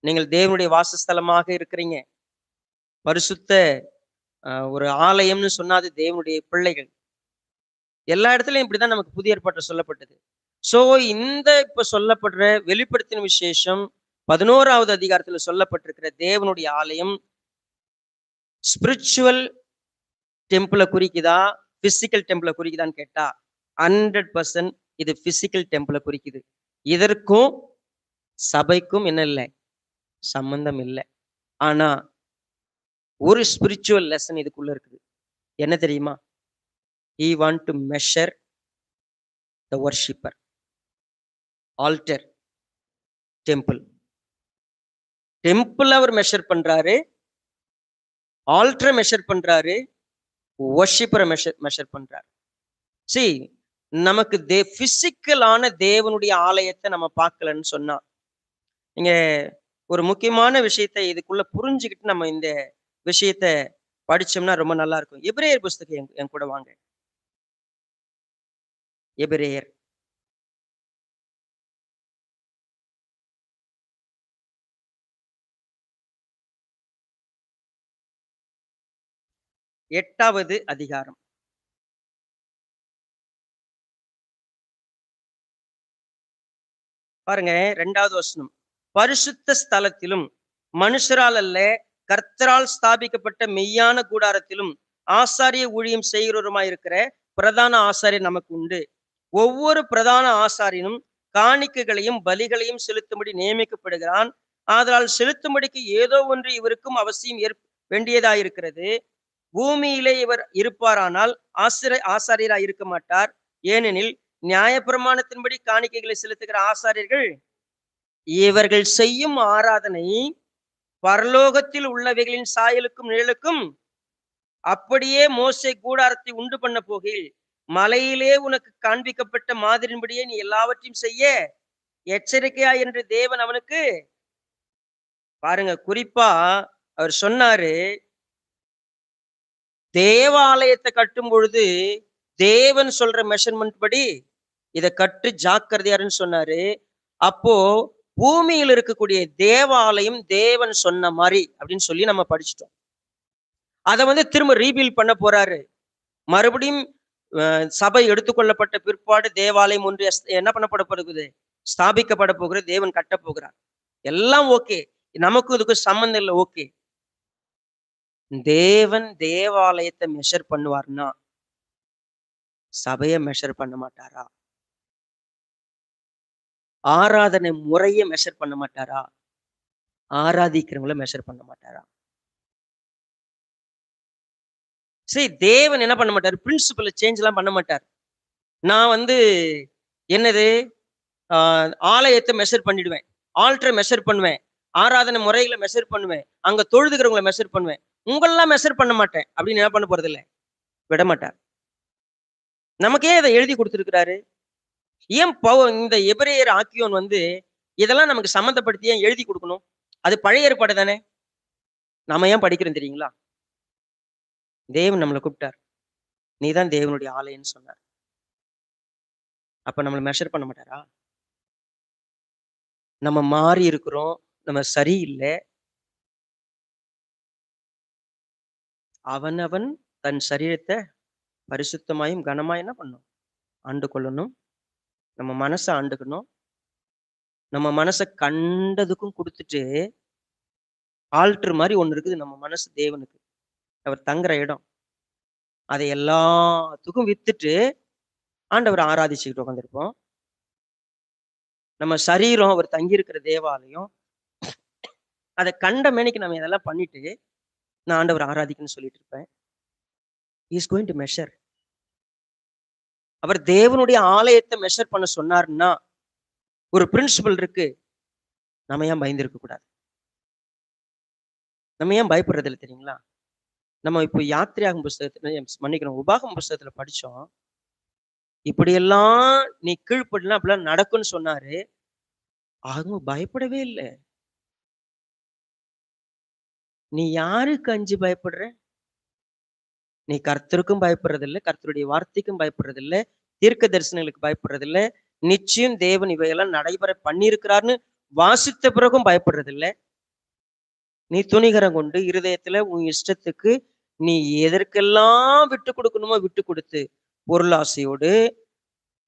நீங்கள் தேவனுடைய வாசஸ்தலமாக இருக்கிறீங்க. பரிசுத்த ஒரு ஆலயம்னு சொன்னாது தேவனுடைய பிள்ளைகள். எல்லா இடத்துலயும் இப்படிதான் நமக்கு புதிய ஏற்பாட்டில் சொல்லப்பட்டது. சோ இந்த இப்ப சொல்லப்படுற வெளிப்படுத்தின விசேஷம் 11வது அதிகாரத்துல சொல்லப்பட்டிருக்கிற தேவனுடைய ஆலயம் ஸ்பிரிச்சுவல் டெம்பிளை குறிக்குதா, பிசிக்கல் டெம்பிளை குறிக்குதான்னு கேட்டா 100% இது பிசிக்கல் டெம்பிளை குறிக்குது. இதற்கும் சபைக்கும் என்ன இல்லை, சம்பந்தம் இல்லை. ஆனா ஒரு ஸ்பிரிச்சுவல் லெசன் இதுக்குள்ள இருக்குது. என்ன தெரியுமா? He want to measure the worshipper. Altar, temple. Temple அவர் மெஷர் பண்றாரு, ஆல்டரை மெஷர் பண்றாரு, வர்ஷிப்பரை மெஷர் பண்றாரு. See, நமக்கு பிசிக்கலான தேவனுடைய ஆலயத்தை நம்ம பார்க்கலன்னு சொன்னா, நீங்க ஒரு முக்கியமான விஷயத்தை இதுக்குள்ள புரிஞ்சுக்கிட்டு நம்ம இந்த விஷயத்தை படிச்சோம்னா ரொம்ப நல்லா இருக்கும். எபிரேயர் புஸ்தகம் என் கூட வாங்க. எபிரேயர் எட்டாவது அதிகாரம். பாருங்க 2வது வசனம். பரிசுத்த ஸ்தலத்திலும் மனுஷரால் அல்ல கர்த்தரால் ஸ்தாபிக்கப்பட்ட மெய்யான கூடாரத்திலும் ஆசாரிய ஊழியம் செய்கிறவருமாயிருக்கிற பிரதான ஆசாரியர் நமக்கு உண்டு. ஒவ்வொரு பிரதான ஆசாரியனும் காணிக்கைகளையும் பலிகளையும் செலுத்தும்படி நியமிக்கப்படுகிறான். ஆதலால் செலுத்தும்படிக்கு ஏதோ ஒன்று இவருக்கும் அவசியம் வேண்டியதாயிருக்கிறது. பூமியிலே இவர் இருப்பாரானால் ஆசாரியராய் இருக்க மாட்டார். ஏனெனில் நியாயப்பிரமாணத்தின்படி காணிக்கைகளை செலுத்துகிற ஆசாரியர்கள் இவர்கள் செய்யும் ஆராதனை பரலோகத்தில் உள்ளவைகளின் சாயலுக்கும் நிழலுக்கும் அப்படியே மோசே கூடாரத்தை உண்டு பண்ண போகையில் மலையிலே உனக்கு காண்பிக்கப்பட்ட மாதிரின்படியே நீ எல்லாவற்றையும் செய்ய எச்சரிக்கையா என்று தேவன் அவனுக்கு, பாருங்க குறிப்பா அவர் சொன்னாரு, தேவாலயத்தை கட்டும் பொழுது தேவன் சொல்ற மெஷர்மெண்ட் படி இதை கட்டு ஜாக்கிரதையாருன்னு சொன்னாரு. அப்போ பூமியில் இருக்கக்கூடிய தேவாலயம் தேவன் சொன்ன மாதிரி அப்படின்னு சொல்லி நம்ம படிச்சுட்டோம். அதை திரும்ப ரீபில் பண்ண போறாரு. மறுபடியும் சபை எடுத்துக்கொள்ளப்பட்ட பிற்பாடு தேவாலயம் ஒன்று என்ன பண்ணப்பட போகுது, ஸ்தாபிக்கப்பட போகிற, தேவன் கட்ட போகிறார். எல்லாம் ஓகே, நமக்கும் இதுக்கு சம்பந்தம் இல்லை. ஓகே, தேவன் தேவாலயத்தை மெஷர் பண்ணுவார்னா சபையை மெஷர் பண்ண மாட்டாரா? ஆராதனை முறையை மெஷர் பண்ண மாட்டாரா? ஆராதிக்கிறவங்கள மெஷர் பண்ண மாட்டாரா? சரி, தேவன் என்ன பண்ண மாட்டாரு, பிரின்சிபல் சேஞ்ச் எல்லாம் பண்ண மாட்டார். நான் என்னது ஆலயத்தை மெஷர் பண்ணிடுவேன், ஆல்டரை மெஷர் பண்ணுவேன், ஆராதனை முறைகளை மெஷர் பண்ணுவேன், அங்க தொழுதுகிறவங்களை மெஷர் பண்ணுவேன், உங்களெல்லாம் மெஷர் பண்ண மாட்டேன் அப்படின்னு என்ன பண்ண போறது இல்லை, விட மாட்டார். நமக்கே இதை எழுதி கொடுத்திருக்கிறாரு. ஏன் இந்த எபிரேயர் ஆக்கியோன் இதெல்லாம் நமக்கு சம்மந்தப்படுத்தி ஏன் எழுதி கொடுக்கணும்? அது பழைய ஏற்பாடு தானே. நாம ஏன் படிக்கிறோம் தெரியுங்களா? தேவன் நம்மளை கூப்பிட்டார், நீதான் தேவனுடைய ஆலயம்னு சொன்னார். அப்ப நம்மள மெஷர் பண்ண மாட்டாரா? நம்ம மாறி இருக்கிறோம். நம்ம சரியில்ல. அவனவன் தன் சரீரத்த பரிசுத்தமாயும், கனமாயும் என்ன பண்ணணும்? ஆண்டு கொள்ளணும். நம்ம மனச ஆண்டுக்கணும். நம்ம மனச கண்டதுக்கும் குடுத்துட்டு, ஆல்டர் மாரி ஒண்ணு இருக்குது நம்ம மனசு தேவனுக்கு. அவர் தங்குற இடம். அதை எல்லாத்துக்கும் வித்துட்டு, ஆண்டவர ஆராதிச்சுக்கிட்டு உட்கார்ந்திருப்போம். நம்ம சரீரம் அவர் தங்கியிருக்கிற தேவாலயம். அத கண்ட மேனிக்கு நம்ம இதெல்லாம் பண்ணிட்டு, நான் ஆண்டவர ஆராதிக்கணும்னு சொல்லிட்டு இருப்பேன். He is going to measure. அவர் தேவனுடைய ஆலயத்த மெஷர் பண்ண சொன்னாருன்னா, ஒரு பிரின்சிபல் இருக்கு. நம்ம ஏன் பயந்திருக்க கூடாது? நம்ம ஏன் பயப்படுறது இல்ல தெரியுங்களா? நம்ம இப்போ யாத்திரையாகும் புஸ்தகத்துல மன்னிக்கணும், உபாகமம் புஸ்தகத்துல படிச்சோம். இப்படியெல்லாம் நீ கீழ்ப்படினா அப்படிலாம் நடக்கும்னு சொன்னாரு. அவங்க பயப்படவே இல்ல. நீ யாருக்கு அஞ்சி பயப்படுற? நீ கர்த்தருக்கும் பயப்படுறதில்ல, கர்த்தருடைய வார்த்தைக்கும் பயப்படுறதில்ல, தீர்க்க தரிசனங்களுக்கு பயப்படுறதில்ல. நிச்சயம் தேவன் இவையெல்லாம் நடைபெற பண்ணியிருக்கிறார்ன்னு வாசித்த பிறகும் பயப்படுறதில்ல. நீ துணிகரம் கொண்டு இருதயத்துல உன் இஷ்டத்துக்கு நீ எதற்கெல்லாம் விட்டு கொடுக்கணுமோ விட்டு கொடுத்து, பொருளாசையோடு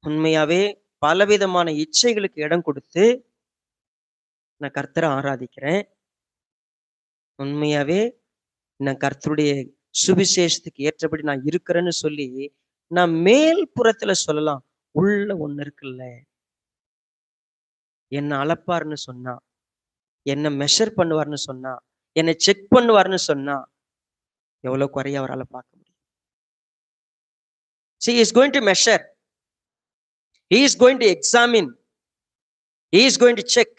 உண்மையாவே பலவிதமான இச்சைகளுக்கு இடம் கொடுத்து, நான் கர்த்தரை ஆராதிக்கிறேன். உண்மையாவே நான் கர்த்தருடைய சுவிசேஷத்துக்கு ஏற்றபடி நான் இருக்கிறேன்னு சொல்லி, நான் மேல் புறத்துல சொல்லலாம். உள்ள ஒண்ணு இருக்குல்ல. என்ன அளப்பாருன்னு சொன்னா, என்ன மெஷர் பண்ணுவார்ன்னு சொன்னா, என்ன செக் பண்ணுவார்ன்னு சொன்னா, எவ்வளவு குறைய அவரால பார்க்க முடியும். See, he is going to measure. He is going to examine. He is going to check.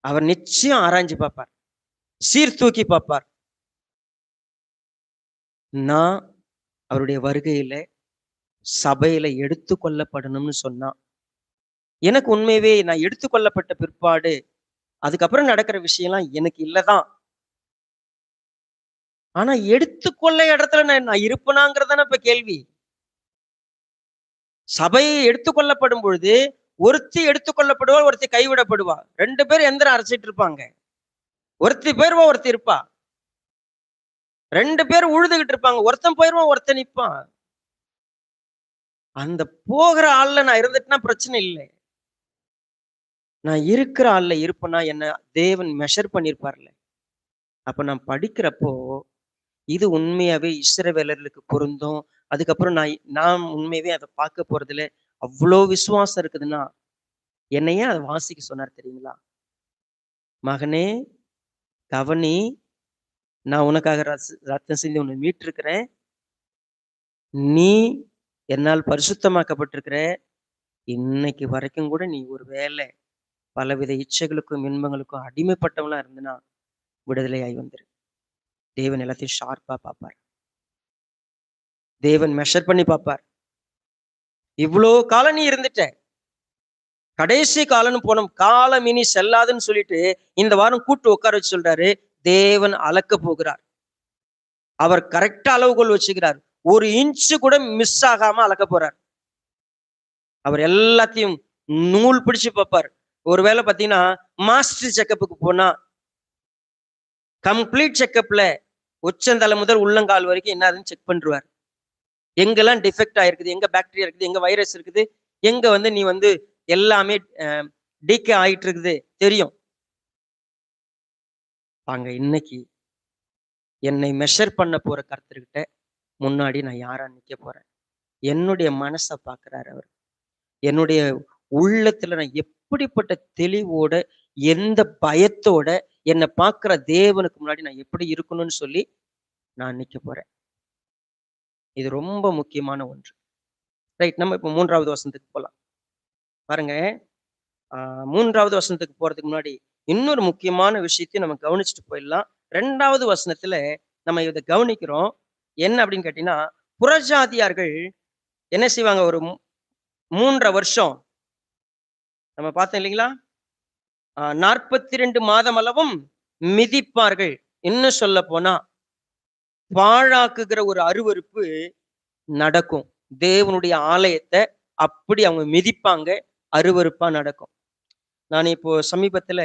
அவர் நிச்சயம் ஆராய்ஞ்சு பார்ப்பார். சீர்தூக்கி பார்ப்பார். நான் அவருடைய வருகையில சபையில எடுத்துக்கொள்ளப்படணும்னு சொன்னா, எனக்கு உண்மையவே நான் எடுத்துக்கொள்ளப்பட்ட பிற்பாடு அதுக்கப்புறம் நடக்கிற விஷயம்லாம் எனக்கு இல்லதான். ஆனா எடுத்துக்கொள்ள இடத்துல நான் இருப்பனாங்கிறதான இப்ப கேள்வி. சபை எடுத்துக்கொள்ளப்படும் பொழுது ஒருத்தி எடுத்துக்கொள்ளப்படுவா, ஒருத்தி கைவிடப்படுவா. 2 பேர் எந்திரம் அரைச்சிட்டு இருப்பாங்க. ஒருத்தி போயிருவா, ஒருத்தி இருப்பா. 2 பேர் உழுதுகிட்டு இருப்பாங்க. ஒருத்தன் போயிருவான், ஒருத்தன் நிப்பான். அந்த போகிற ஆள்ல நான் இருந்துட்டுனா பிரச்சனை இல்லை. நான் இருக்கிற ஆள்ல இருப்பேன்னா என்ன தேவன் மெஷர் பண்ணிருப்பார்ல. அப்ப நான் படிக்கிறப்போ இது உண்மையாவே இஸ்ரவேலர்களுக்கு பொருந்தும். அதுக்கப்புறம் நான் உண்மையாவே அதை பார்க்க போறதுல அவ்வளோ விசுவாசம் இருக்குதுன்னா, என்னையே அதை வாசிக்க சொன்னார் தெரியுங்களா? மகனே கவனி, நான் உனக்காக ரத்தம் சிந்தி உன்னை மீட்டிருக்கிறேன். நீ என்னால் பரிசுத்தமாக்கப்பட்டிருக்கிற. இன்னைக்கு வரைக்கும் கூட நீ ஒரு வேளை பலவித இச்சைகளுக்கும் இன்பங்களுக்கும் அடிமைப்பட்டவனா இருந்தனா விடுதலையாய் வந்துரு. தேவன் எல்லாத்தையும் ஷார்ப்பா பார்ப்பார். தேவன் மெஷர் பண்ணி பார்ப்பார். இவ்வளோ காலம் நீ இருந்துட்ட, கடைசி காலம்னு போனோம், காலம் இனி செல்லாதுன்னு சொல்லிட்டு இந்த வாரம் கூட்டு உட்கார வச்சு சொல்றாரு. தேவன் அளக்க போகிறார். அவர் கரெக்டா அளவுகோல் வச்சுக்கிறார். 1 இன்ச்சு கூட மிஸ் ஆகாம அளக்க போறார். அவர் எல்லாத்தையும் நூல் பிடிச்சு பார்ப்பார். ஒருவேளை பாத்தீங்கன்னா மாஸ்டர் செக்கப்புக்கு போனா கம்ப்ளீட் செக்கப்ல உச்சந்தலை முதல் உள்ளங்கால் வரைக்கும் என்னதுன்னு செக் பண்ணிருவார். எங்கெல்லாம் டிஃபெக்ட் ஆயிருக்குது, எங்க பாக்டீரியா இருக்குது, எங்க வைரஸ் இருக்குது, எங்க நீ எல்லாமே டீகே ஆயிட்டு இருக்குது தெரியும். அங்க இன்னைக்கு என்னை மெஷர் பண்ண போற கர்த்தர்கிட்ட முன்னாடி நான் யாரா நிக்க போறேன்? என்னுடைய மனசை பார்க்கிறார் அவர். என்னுடைய உள்ளத்துல நான் எப்படிப்பட்ட தெளிவோட, எந்த பயத்தோட என்னை பார்க்கிற தேவனுக்கு முன்னாடி நான் எப்படி இருக்கணும்னு சொல்லி நான் நிக்க போறேன். இது ரொம்ப முக்கியமான ஒன்று. ரைட், நம்ம இப்ப 3வது வசனத்துக்கு போலாம். பாருங்க, 3வது வசனத்துக்கு போறதுக்கு முன்னாடி இன்னொரு முக்கியமான விஷயத்தையும் நம்ம கவனிச்சுட்டு போயிடலாம். 2வது வசனத்துல நம்ம இதை கவனிக்கிறோம். என்ன அப்படின்னு கேட்டீங்கன்னா, புறஜாதியார்கள் என்ன செய்வாங்க? ஒரு 3.5 வருஷம் நம்ம பார்த்தோம் இல்லைங்களா? 42 மாதம் அளவும் மிதிப்பார்கள். இன்னும் சொல்ல போனா பாழாக்குகிற ஒரு அருவருப்பு நடக்கும். தேவனுடைய ஆலயத்தை அப்படி அவங்க மிதிப்பாங்க. அருவருப்பா நடக்கும். நான் இப்போ சமீபத்துல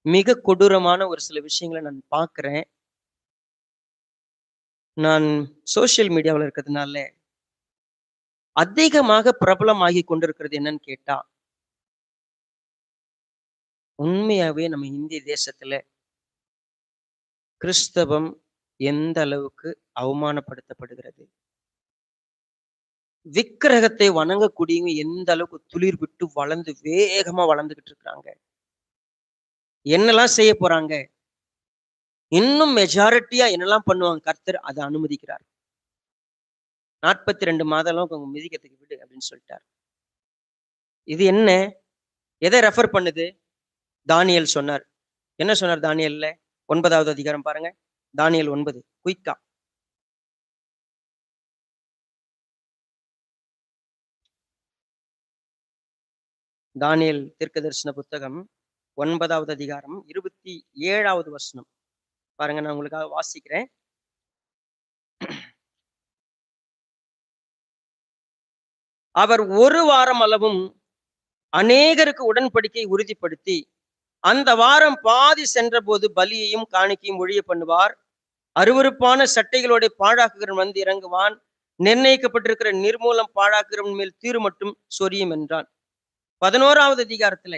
மிக கொடூரமான ஒரு சில விஷயங்களை நான் பார்க்கிறேன். நான் சோசியல் மீடியாவில் இருக்கிறதுனால அதிகமாக பிரபலமாகி கொண்டிருக்கிறது என்னன்னு கேட்டா, உண்மையாவே நம்ம இந்திய தேசத்துல கிறிஸ்தவம் எந்த அளவுக்கு அவமானப்படுத்தப்படுகிறது, விக்கிரகத்தை வணங்கக்கூடியவங்க எந்த அளவுக்கு துளிர் விட்டு வளர்ந்து வேகமா வளர்ந்துகிட்டு இருக்கிறாங்க, என்னெல்லாம் செய்ய போறாங்க, இன்னும் மெஜாரிட்டியா என்னெல்லாம் பண்ணுவாங்க, கர்த்தர் அதை அனுமதிக்கிறார். 42 மாதம் அவங்க மிதிக்கிறதுக்கு விடு அப்படின்னு சொல்லிட்டார். இது என்ன, எதை ரெஃபர் பண்ணுது? தானியேல் சொன்னார். என்ன சொன்னார் தானியேல்ல? 9வது அதிகாரம் பாருங்க. தானியேல் 9 குயிக்கா. தானியேல் தீர்க்கதரிசன புத்தகம் 9வது அதிகாரம் 27வது வசனம் பாருங்க. நான் உங்களுக்காக வாசிக்கிறேன். அவர் ஒரு வாரம் அளவும் அநேகருக்கு உடன்படிக்கை உறுதிப்படுத்தி அந்த வாரம் பாதி சென்ற போது பலியையும் காணிக்கையும் ஒழிய பண்ணுவார். அருவருப்பான சட்டைகளோட பாழாக்குகிறவன் வந்து இறங்குவான். நிர்ணயிக்கப்பட்டிருக்கிற நிர்மூலம் பாழாக்குகிறவன் மேல் தீரு மட்டும் சொரியும் என்றான். 11வது அதிகாரத்துல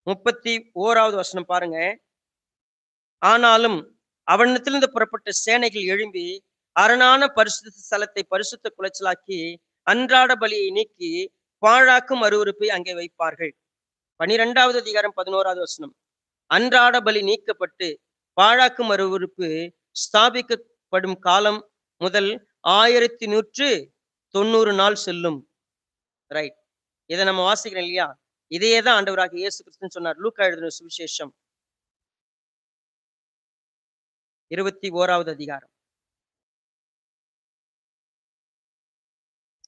31வது வசனம் பாருங்க. ஆனாலும் அவனிடத்திலிருந்து புறப்பட்ட சேனைகள் எழும்பி அரணான பரிசுத்த ஸ்தலத்தை பரிசுத்த குலைச்சலாக்கி அன்றாட பலியை நீக்கி பாழாக்கும் அருவருப்பை அங்கே வைப்பார்கள். 12வது அதிகாரம் 11வது வசனம். அன்றாட பலி நீக்கப்பட்டு பாழாக்கும் அருவருப்பு ஸ்தாபிக்கப்படும் காலம் முதல் 1190 நாள் செல்லும். ரைட், இதை நம்ம வாசிக்கிறோம் இல்லையா? இதையே தான் ஆண்டவராக இயேசு கிறிஸ்துன்னு சொன்னார். லூக்கா எழுதின சுவிசேஷம் 21வது அதிகாரம்.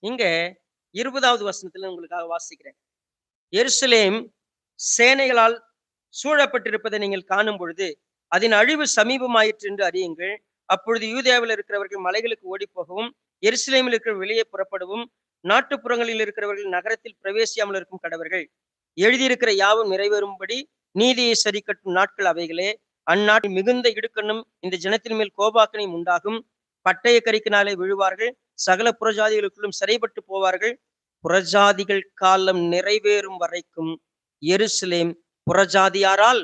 இங்க 20வது வசனத்துல உங்களுக்காக வாசிக்கிறேன். எருசலேம் சேனைகளால் சூழப்பட்டிருப்பதை நீங்கள் காணும் பொழுது அதன் அழிவு சமீபமாயிற்று என்று அறியுங்கள். அப்பொழுது யூதேயாவில் இருக்கிறவர்கள் மலைகளுக்கு ஓடி போகவும் எருசலேமில் இருக்கிற வெளியே புறப்படவும் நாட்டுப்புறங்களில் இருக்கிறவர்கள் நகரத்தில் பிரவேசியாமல் இருக்கும் கடவர்கள். எழுதியிருக்கிற யாவும் நிறைவேறும்படி நீதியை சரி கட்டும் நாட்கள் அவைகளே. அந்நாட்டில் மிகுந்த இடுக்கண்ணும் இந்த ஜனத்தின் மேல் கோபாக்கனையும் உண்டாகும். பட்டய கரிக்கினாலே விழுவார்கள். சகல புறஜாதிகளுக்குள்ளும் சிறைப்பட்டு போவார்கள். புறஜாதிகள் காலம் நிறைவேறும் வரைக்கும் எருசலேம் புறஜாதியாரால்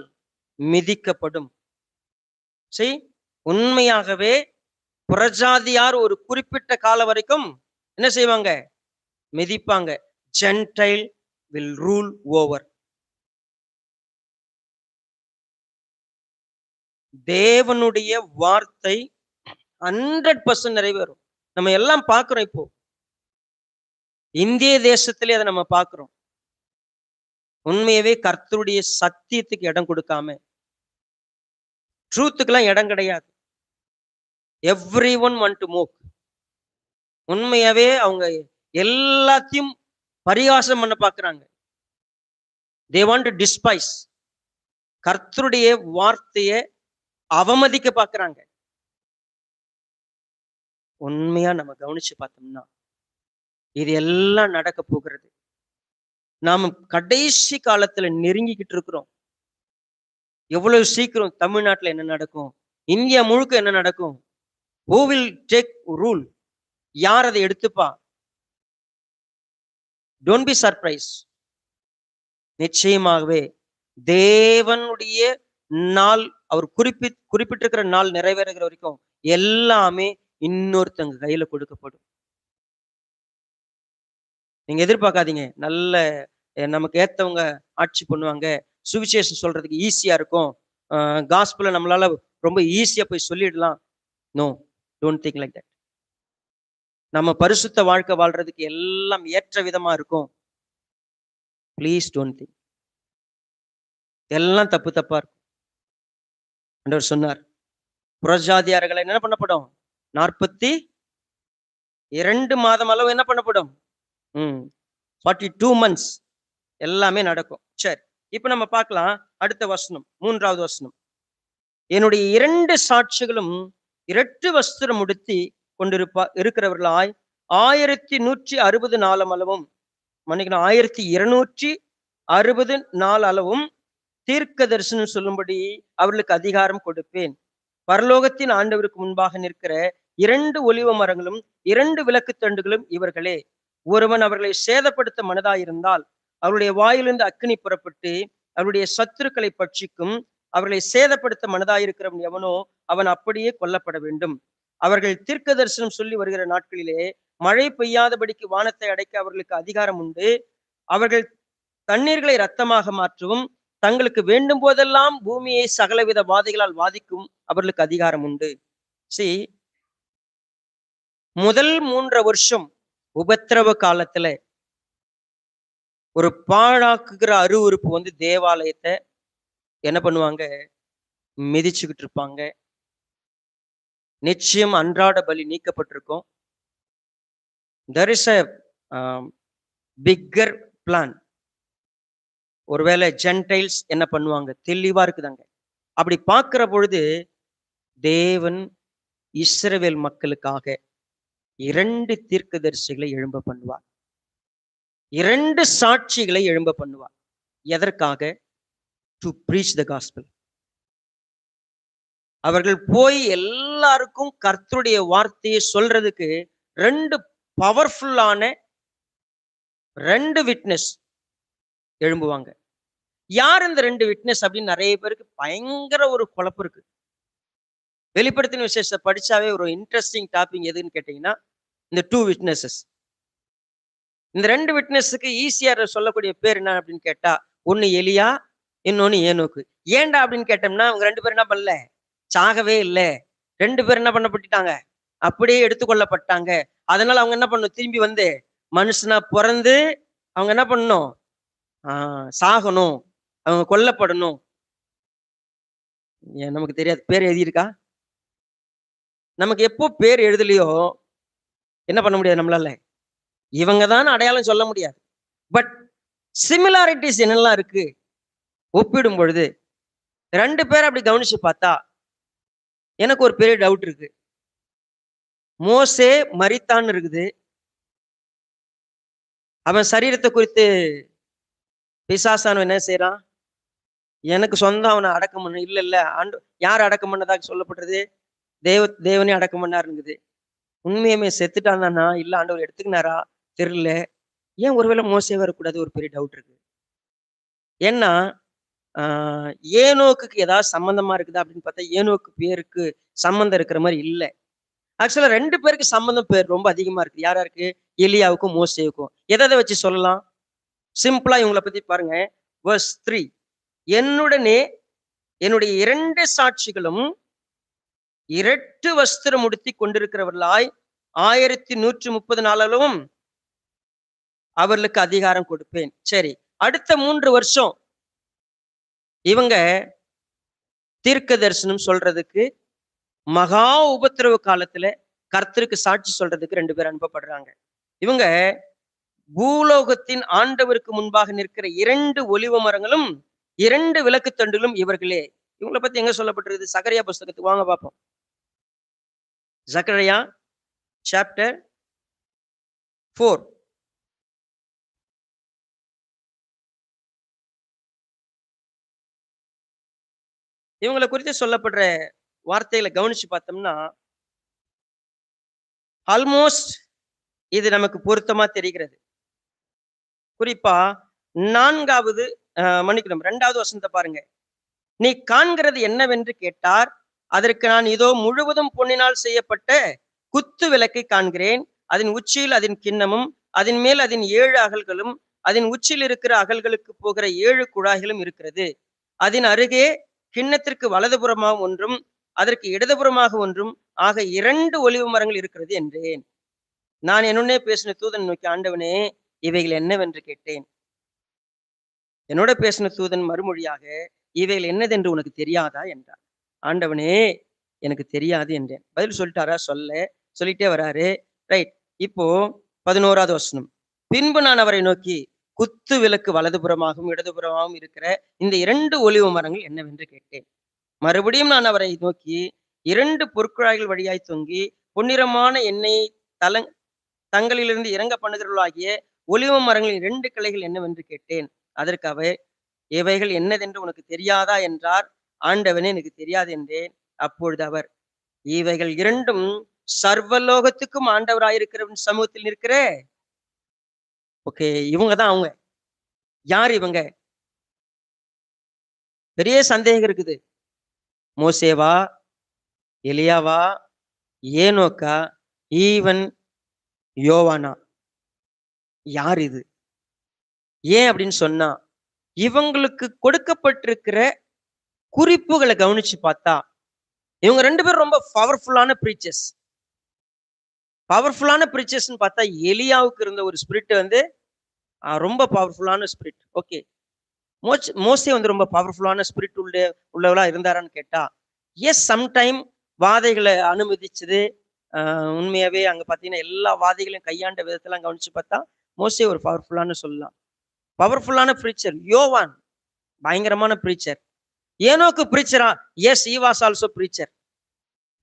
மிதிக்கப்படும். சரி, உண்மையாகவே புறஜாதியார் ஒரு குறிப்பிட்ட காலம் வரைக்கும் என்ன செய்வாங்க? மிதிப்பாங்க. Gentile will rule over. தேவனுடைய வார்த்தை 100% நிறைவேறும். நம்ம எல்லாம் பார்க்கிறோம். இப்போ இந்திய தேசத்திலே அதை நம்ம பார்க்கிறோம். உண்மையவே கர்த்தருடைய சத்தியத்துக்கு இடம் கொடுக்காம, ட்ரூத்துக்கெல்லாம் இடம் கிடையாது. Every one want to move. உண்மையாவே அவங்க எல்லாத்தையும் பரிகாசம் பண்ண பார்க்கிறாங்க. They want to despise. கர்த்தருடைய வார்த்தையை அவமதிக்க பார்க்கிறாங்க. உண்மையா நம்ம கவனிச்சு பார்த்தோம்னா இது எல்லாம் நடக்க போகிறது. நாம கடைசி காலத்துல நெருங்கிக்கிட்டு இருக்கிறோம். எவ்வளவு சீக்கிரம் தமிழ்நாட்டுல என்ன நடக்கும், இந்தியா முழுக்க என்ன நடக்கும், who will take rule, யார் அதை எடுத்துப்பா? Don't be surprise. நிச்சயமாகவே தேவனுடைய நாள், அவர் குறிப்பிட்டிருக்கிற நாள் நிறைவேறுகிற வரைக்கும் எல்லாமே இன்னொருத்தங்க கையில கொடுக்கப்படும். நீங்க எதிர்பார்க்காதீங்க நல்ல நமக்கு ஏத்தவங்க ஆட்சி பண்ணுவாங்க, சுவிசேஷம் சொல்றதுக்கு ஈஸியா இருக்கும், காஸ்பல நம்மளால ரொம்ப ஈஸியா போய் சொல்லிடலாம். No, don't think like that. நம்ம பரிசுத்த வாழ்க்கை வாழ்றதுக்கு எல்லாம் ஏற்ற விதமா இருக்கும். ப்ளீஸ் டோன்ட் திங்க் எல்லாம் தப்பு தப்பா இருக்கும். ஆண்டவர் சொன்னார், புறஜாதியார்களை என்ன பண்ணப்படும்? 42 மாதம் அளவு என்ன பண்ணப்படும்? 42 months எல்லாமே நடக்கும். சரி, இப்ப நம்ம பார்க்கலாம் அடுத்த வசனம், 3வது வசனம். என்னுடைய 2 சாட்சிகளும் இரட்டு வஸ்திரம் உடுத்தி இருக்கிறவர்களாய் 1160 நாள் அளவும், மன்னிக்கணும், 1260 நாள் அளவும் தீர்க்க தரிசனம் சொல்லும்படி அவர்களுக்கு அதிகாரம் கொடுப்பேன். பரலோகத்தின் ஆண்டவருக்கு முன்பாக நிற்கிற 2 ஒலிவ மரங்களும் 2 விளக்கு தண்டுகளும் இவர்களே. ஒருவன் அவர்களை சேதப்படுத்த மனதாயிருந்தால் அவருடைய வாயிலிருந்து அக்கினி புறப்பட்டு அவருடைய சத்துருக்களை பட்சிக்கும். அவர்களை சேதப்படுத்த மனதாயிருக்கிறவன் எவனோ அவன் அப்படியே கொல்லப்பட வேண்டும். அவர்கள் தீர்க்க தரிசனம் சொல்லி வருகிற நாட்களிலே மழை பெய்யாதபடிக்கு வானத்தை அடைக்க அவர்களுக்கு அதிகாரம் உண்டு. அவர்கள் தண்ணீர்களை இரத்தமாக மாற்றவும் தங்களுக்கு வேண்டும் போதெல்லாம் பூமியை சகலவித வாதைகளால் வாதிக்கும் அவர்களுக்கு அதிகாரம் உண்டு. முதல் 3 வருஷம் உபத்திரவ காலத்துல ஒரு பாழாக்குகிற அருவருப்பு வந்து தேவாலயத்தை என்ன பண்ணுவாங்க, மிதிச்சுக்கிட்டு இருப்பாங்க. நிச்சயம் அன்றாட பலி நீக்கப்பட்டிருக்கும். there is a bigger plan. ஒருவேளை ஜென்டைல்ஸ் என்ன பண்ணுவாங்க, தெளிவா இருக்குதாங்க. அப்படி பார்க்கிற பொழுது தேவன் இஸ்ரவேல் மக்களுக்காக 2 தீர்க்கதரிசிகளை எழும்ப பண்ணுவார், 2 சாட்சிகளை எழும்ப பண்ணுவார். எதற்காக? To breach the gospel. அவர்கள் போய் எல்லாருக்கும் கர்த்தருடைய வார்த்தையை சொல்றதுக்கு 2 பவர்ஃபுல்லான 2 விட்னஸ் எழும்புவாங்க. யார் இந்த 2 விட்னஸ் அப்படின்னு நிறைய பேருக்கு பயங்கர ஒரு குழப்பம் இருக்கு. வெளிப்படுத்தின விசேஷத்தை படிச்சாவே ஒரு இன்ட்ரெஸ்டிங் டாபிக் எதுன்னு கேட்டீங்கன்னா இந்த 2 விட்னஸஸ். இந்த 2 விட்னஸுக்கு ஈஸியா சொல்லக்கூடிய பேர் என்ன அப்படின்னு கேட்டா, ஒன்னு எலியா, இன்னொன்னு ஏனோக்கு. ஏன்டா அப்படின்னு கேட்டோம்னா அவங்க 2 பேரும் என்ன பண்ணல, சாகவே இல்லை. 2 பேர் என்ன பண்ணப்பட்டாங்க, அப்படியே எடுத்துக்கொள்ளப்பட்டாங்க. அதனால அவங்க என்ன பண்ணணும், திரும்பி வந்து மனுஷனா பிறந்து அவங்க என்ன பண்ணணும், சாகணும், அவங்க கொல்லப்படணும். நமக்கு தெரியாது, பேர் எழுதியிருக்கா? நமக்கு எப்போ பேர் எழுதலையோ என்ன பண்ண முடியாது நம்மளால, இவங்க தான் அடையாளம் சொல்ல முடியாது. பட் சிமிலாரிட்டிஸ் என்னெல்லாம் இருக்கு ஒப்பிடும் பொழுது 2 பேரை அப்படி கவனிச்சு பார்த்தா எனக்கு ஒரு பெரிய டவுட் இருக்கு. மோசே மரித்தான்னு இருக்குது, அவன் சரீரத்தை குறித்து பிசாசானவன் என்ன செய்யறான், எனக்கு சொந்தம் அவனை அடக்கம் பண்ண. இல்ல ஆண்டு யார் அடக்கம் பண்ணதாக சொல்லப்படுறது, தேவனே அடக்கம் பண்ணாருங்குது. உண்மையுமே செத்துட்டான் தானா, இல்ல ஆண்டவர் எடுத்துக்கினாரா தெரியல. ஏன் ஒருவேளை மோசே வரக்கூடாது, ஒரு பெரிய டவுட் இருக்கு. ஏன்னா ஏனோக்கு ஏதாவது சம்பந்தமா இருக்குதா அப்படின்னு பார்த்தா ஏனோக்கு பேருக்கு சம்பந்தம் இருக்கிற மாதிரி இல்லை. ஆக்சுவலா 2 பேருக்கு சம்பந்தம் பேர் ரொம்ப அதிகமா இருக்கு. யாரா இருக்கு, எலியாவுக்கும் மோசேவுக்கும். எதை வச்சு சொல்லலாம், சிம்பிளா இவங்களை பத்தி பாருங்க. verse 3, என்னுடனே என்னுடைய 2 சாட்சிகளும் 2 வஸ்திரம் உடுத்தி கொண்டிருக்கிறவர்களாய் 1130 நாளும் அவர்களுக்கு அதிகாரம் கொடுப்பேன். சரி, அடுத்த 3 வருஷம் இவங்க தீர்க்க தரிசனம் சொல்றதுக்கு மகா உபத்திரவ காலத்துல கர்த்தருக்கு சாட்சி சொல்றதுக்கு 2 பேர் அனுப்பப்படுறாங்க. இவங்க பூலோகத்தின் ஆண்டவருக்கு முன்பாக நிற்கிற 2 ஒலிவ மரங்களும் 2 விளக்கு தண்டுகளும் இவர்களே. இவங்களை பத்தி எங்க சொல்லப்பட்டிருக்கு, சகரியா புஸ்தகத்துக்கு வாங்க பார்ப்போம். சகரியா சாப்டர் 4. இவங்களை குறித்து சொல்லப்படுற வார்த்தைகளை கவனிச்சு பார்த்தோம்னா ஆல்மோஸ்ட் இது நமக்கு பொருத்தமா தெரிகிறது. குறிப்பா 4வது மன்னிக்கணும் 2வது வசனத்தை பாருங்க. நீ காண்கிறது என்னவென்று கேட்டார். அதற்கு நான் இதோ முழுவதும் பொன்னினால் செய்யப்பட்ட குத்து விளக்கை காண்கிறேன். அதன் உச்சியில் அதன் கிண்ணமும், அதன் மேல் அதன் 7 அகல்களும், அதன் உச்சியில் இருக்கிற அகல்களுக்கு போகிற 7 குழாய்களும் இருக்கிறது. அதன் அருகே கிண்ணத்திற்கு வலதுபுறமாக ஒன்றும் அதற்கு இடதுபுறமாக ஒன்றும் ஆக 2 ஒலிவ மரங்கள் இருக்கிறது என்றேன். நான் என்னுடனே பேசின தூதன் நோக்கி, ஆண்டவனே இவைகள் என்னவென்று கேட்டேன். என்னோட பேசின தூதன் மறுமொழியாக, இவைகள் என்னதென்று உனக்கு தெரியாதா என்றார். ஆண்டவனே எனக்கு தெரியாது என்றேன். பதில் சொல்லிட்டாரா, சொல்லிட்டே வராரு. ரைட், இப்போ 11வது வசனம். பின்பு நான் அவரை நோக்கி, குத்து விளக்கு வலதுபுறமாகவும் இடதுபுறமாகவும் இருக்கிற இந்த 2 ஒலிவ மரங்கள் என்னவென்று கேட்டேன். மறுபடியும் நான் அவரை நோக்கி, 2 பொற்குழாய்கள் வழியாய் தொங்கி பொன்னிறமான எண்ணெயை தங்களிலிருந்து இறங்க பண்ணுகிறவர்களாகிய ஒலிவ மரங்களின் 2 கிளைகள் என்னவென்று கேட்டேன். அதற்கு அவர், இவைகள் என்னதென்று உனக்கு தெரியாதா என்றார். ஆண்டவனே, எனக்கு தெரியாது என்றேன். அப்பொழுது அவர், இவைகள் 2ம் சர்வலோகத்துக்கும் ஆண்டவராயிருக்கிறவன் சமூகத்தில் நிற்கிற. ஓகே, இவங்க தான் அவங்க. யார் இவங்க? பெரிய சந்தேகம் இருக்குது. மோசேவா, எலியாவா, ஏனோக்கா, ஈவன் யோவானா? யார் இது? ஏன் அப்படின்னு சொன்னா, இவங்களுக்கு கொடுக்கப்பட்டிருக்கிற குறிப்புகளை கவனிச்சு பார்த்தா, இவங்க 2 பேரும் ரொம்ப பவர்ஃபுல்லான பிரீச்சர்ஸ். பவர்ஃபுல்லான பிரீச்சர்ஸ்ன்னு பார்த்தா, எலியாவுக்கு இருந்த ஒரு ஸ்பிரிட் வந்து ரொம்ப பவர்ஃபுல்லான ஸ்பிரிட். ஓகே, மோசே வந்து ரொம்ப பவர்ஃபுல்லான ஸ்பிரிட் உள்ளவளா இருந்தாரான்னு கேட்டா, எஸ், சம்டைம் வாதைகளை அனுமதிச்சது. உண்மையாவே அங்க பாத்தீங்கன்னா எல்லா வாதைகளையும் கையாண்ட விதத்தெல்லாம் கவனிச்சு பார்த்தா, மோசே ஒரு பவர்ஃபுல்லான சொல்லலாம். பவர்ஃபுல்லான பிரீச்சர். யோவான் பயங்கரமான பிரீச்சர். ஏனோக்கு பிரீச்சரா? Yes, he was also preacher.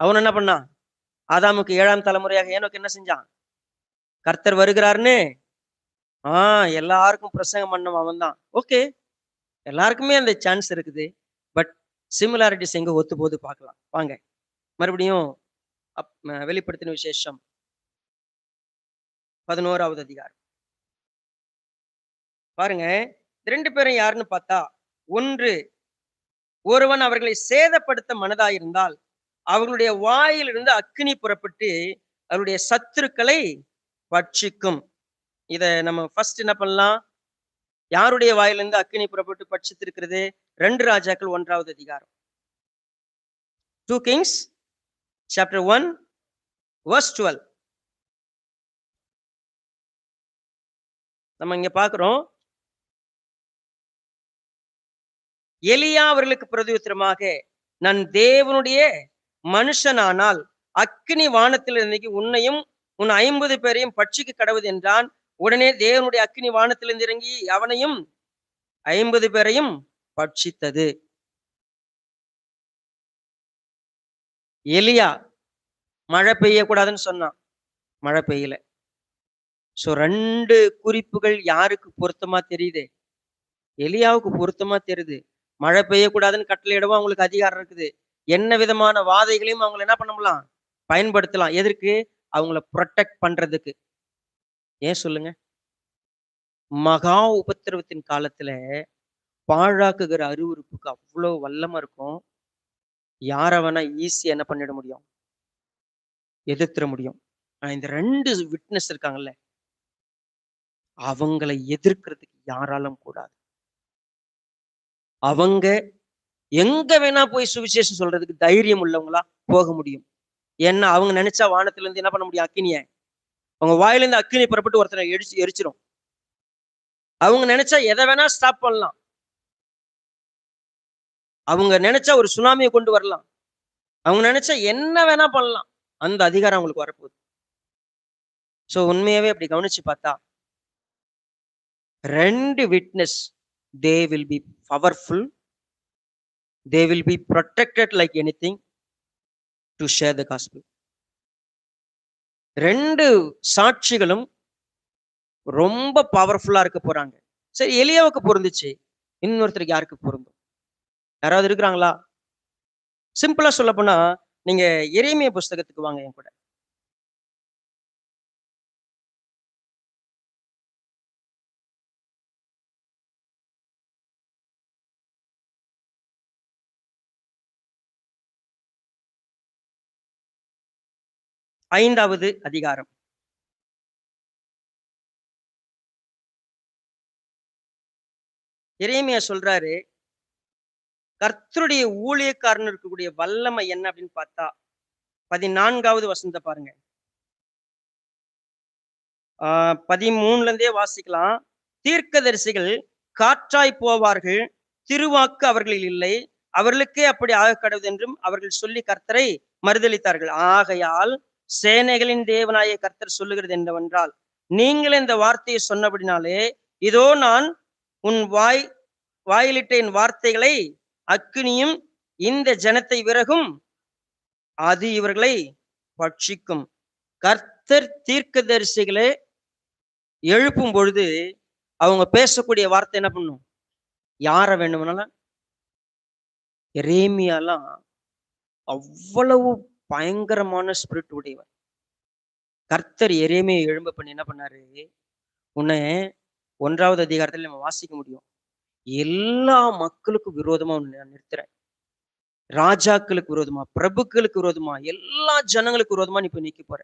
அவன் என்ன பண்ணான்? ஆதாமுக்கு 7ஆம் தலைமுறையாக ஏனோக்கு என்ன செஞ்சான்? கர்த்தர் வருகிறாருன்னு எல்லாருக்கும் பிரசங்கம் பண்ணவன் அவன் தான். ஓகே, எல்லாருக்குமே அந்த சான்ஸ் இருக்குது. பட் சிமிலாரிட்டிஸ் எங்க ஒத்து போது பார்க்கலாம். வாங்க மறுபடியும் வெளிப்படுத்தின விசேஷம் 11வது அதிகாரம் பாருங்க. 2 பேரும் யாருன்னு பார்த்தா, ஒருவன் அவர்களை சேதப்படுத்த மனதாயிருந்தால் அவர்களுடைய வாயிலிருந்து அக்கினி புறப்பட்டு அவருடைய சத்துருக்களை பட்சிக்கும். இத நம்ம ஃபர்ஸ்ட் என்ன பண்ணலாம்? யாருடைய வாயிலிருந்து அக்கினி புறப்பட்டு பட்சித்திருக்கிறது? 2 ராஜாக்கள் 1வது அதிகாரம், 2 Kings chapter 1 verse 12. நம்ம இங்க பார்க்கிறோம், எலியா அவர்களுக்கு பிரதியுத்தரமாக, நான் தேவனுடைய மனுஷனானால் அக்கினி வானத்தில் இறங்கி உன்னையும் உன் 50 பேரையும் பட்சிக்க கடவுது என்றான். உடனே தேவனுடைய அக்கினி வானத்திலிருந்து இறங்கி அவனையும் 50 பேரையும் பட்சித்தது. எலியா மழை பெய்யக்கூடாதுன்னு சொன்னான், மழை பெய்யல. சோ 2 குறிப்புகள் யாருக்கு பொருத்தமா தெரியுது? எலியாவுக்கு பொருத்தமா தெரியுது. மழை பெய்யக்கூடாதுன்னு கட்டளையிடவும் அவங்களுக்கு அதிகாரம் இருக்குது. என்ன விதமான வாதைகளையும் அவங்களை என்ன பண்ணலாம்? பயன்படுத்தலாம். எதற்கு? அவங்கள ப்ரொடெக்ட் பண்றதுக்கு. ஏன் சொல்லுங்க? மகா உபத்திரவத்தின் காலத்துல பாழாக்குகிற அருவருப்புக்கு அவ்வளவு வல்லமா இருக்கும். யார வேணா ஈஸியா என்ன பண்ணிட முடியும்? எதிர்த்திட முடியும். இந்த 2 விட்னஸ் இருக்காங்கல்ல, அவங்களை எதிர்க்கிறதுக்கு யாராலும் கூடாது. அவங்க எங்க வேணா போய் சுவிசேஷம் சொல்றதுக்கு தைரியம் உள்ளவங்களா போக முடியும். ஏன்னா அவங்க நினைச்சா வானத்துல இருந்து என்ன பண்ண முடியும்? அக்கினிய அவங்க வாயிலிருந்து அக்கினி புறப்பட்டு ஒருத்தனை எரிச்சிரும். அவங்க நினைச்சா எதை வேணா ஸ்டாப் பண்ணலாம். அவங்க நினைச்சா ஒரு சுனாமியை கொண்டு வரலாம். அவங்க நினைச்சா என்ன வேணா பண்ணலாம். அந்த அதிகாரம் அவங்களுக்கு வரப்போகுது. சோ உண்மையாவே அப்படி கவனிச்சு பார்த்தா, 2 witness, they will be powerful, they will be protected like anything to share the gospel. 2 சாட்சிகளும் ரொம்ப பவர்ஃபுல்லா இருக்க போறாங்க. சரி, எலியாவுக்கு பொருந்துச்சு, இன்னொருத்தருக்கு யாருக்கு பொருந்தும்? யாராவது இருக்கிறாங்களா? சிம்பிளா சொல்ல போனா, நீங்க எரேமியா புஸ்தகத்துக்கு வாங்க என் கூட. ஐந்தாவது அதிகாரம். எரேமியா சொல்றாரு, கர்த்தருடைய ஊழியக்காரன் இருக்கக்கூடிய வல்லமை என்ன அப்படின்னு பார்த்தா, 14வது வசனத்தை பாருங்க. 13ல இருந்தே வாசிக்கலாம். தீர்க்கதரிசிகள் காற்றாய் போவார்கள், திருவாக்கு அவர்களில் இல்லை, அவர்களுக்கே அப்படி ஆக கடவுது என்றும் அவர்கள் சொல்லி கர்த்தரை மறுதலித்தார்கள். ஆகையால் சேனைகளின் தேவனாய கர்த்தர் சொல்லுகிறது என்னவென்றால், நீங்கள் இந்த வார்த்தையை சொன்னபடினாலே, இதோ நான் உன் வாயிலிட்ட என் வார்த்தைகளை அக்கினியும் இந்த ஜனத்தை விறகும் அது இவர்களை பட்சிக்கும். கர்த்தர் தீர்க்கதரிசிகளை எழுப்பும் பொழுது அவங்க பேசக்கூடிய வார்த்தை என்ன பண்ணும்? யார வேண்டுமானாலும். எரேமியாலாம் அவ்வளவு பயங்கரமான ஸ்பிரிட் உடையவர். கர்த்தர் எரேமியா எழும்ப பண்ணி என்ன பண்ணாரு? உன்னை 1வது அதிகாரத்துல நம்ம வாசிக்க முடியும். எல்லா மக்களுக்கும் விரோதமா உன்னை நான் நிறுத்துறேன். ராஜாக்களுக்கு விரோதமா, பிரபுக்களுக்கு விரோதமா, எல்லா ஜனங்களுக்கு விரோதமா நீ இப்ப நிக்க போற.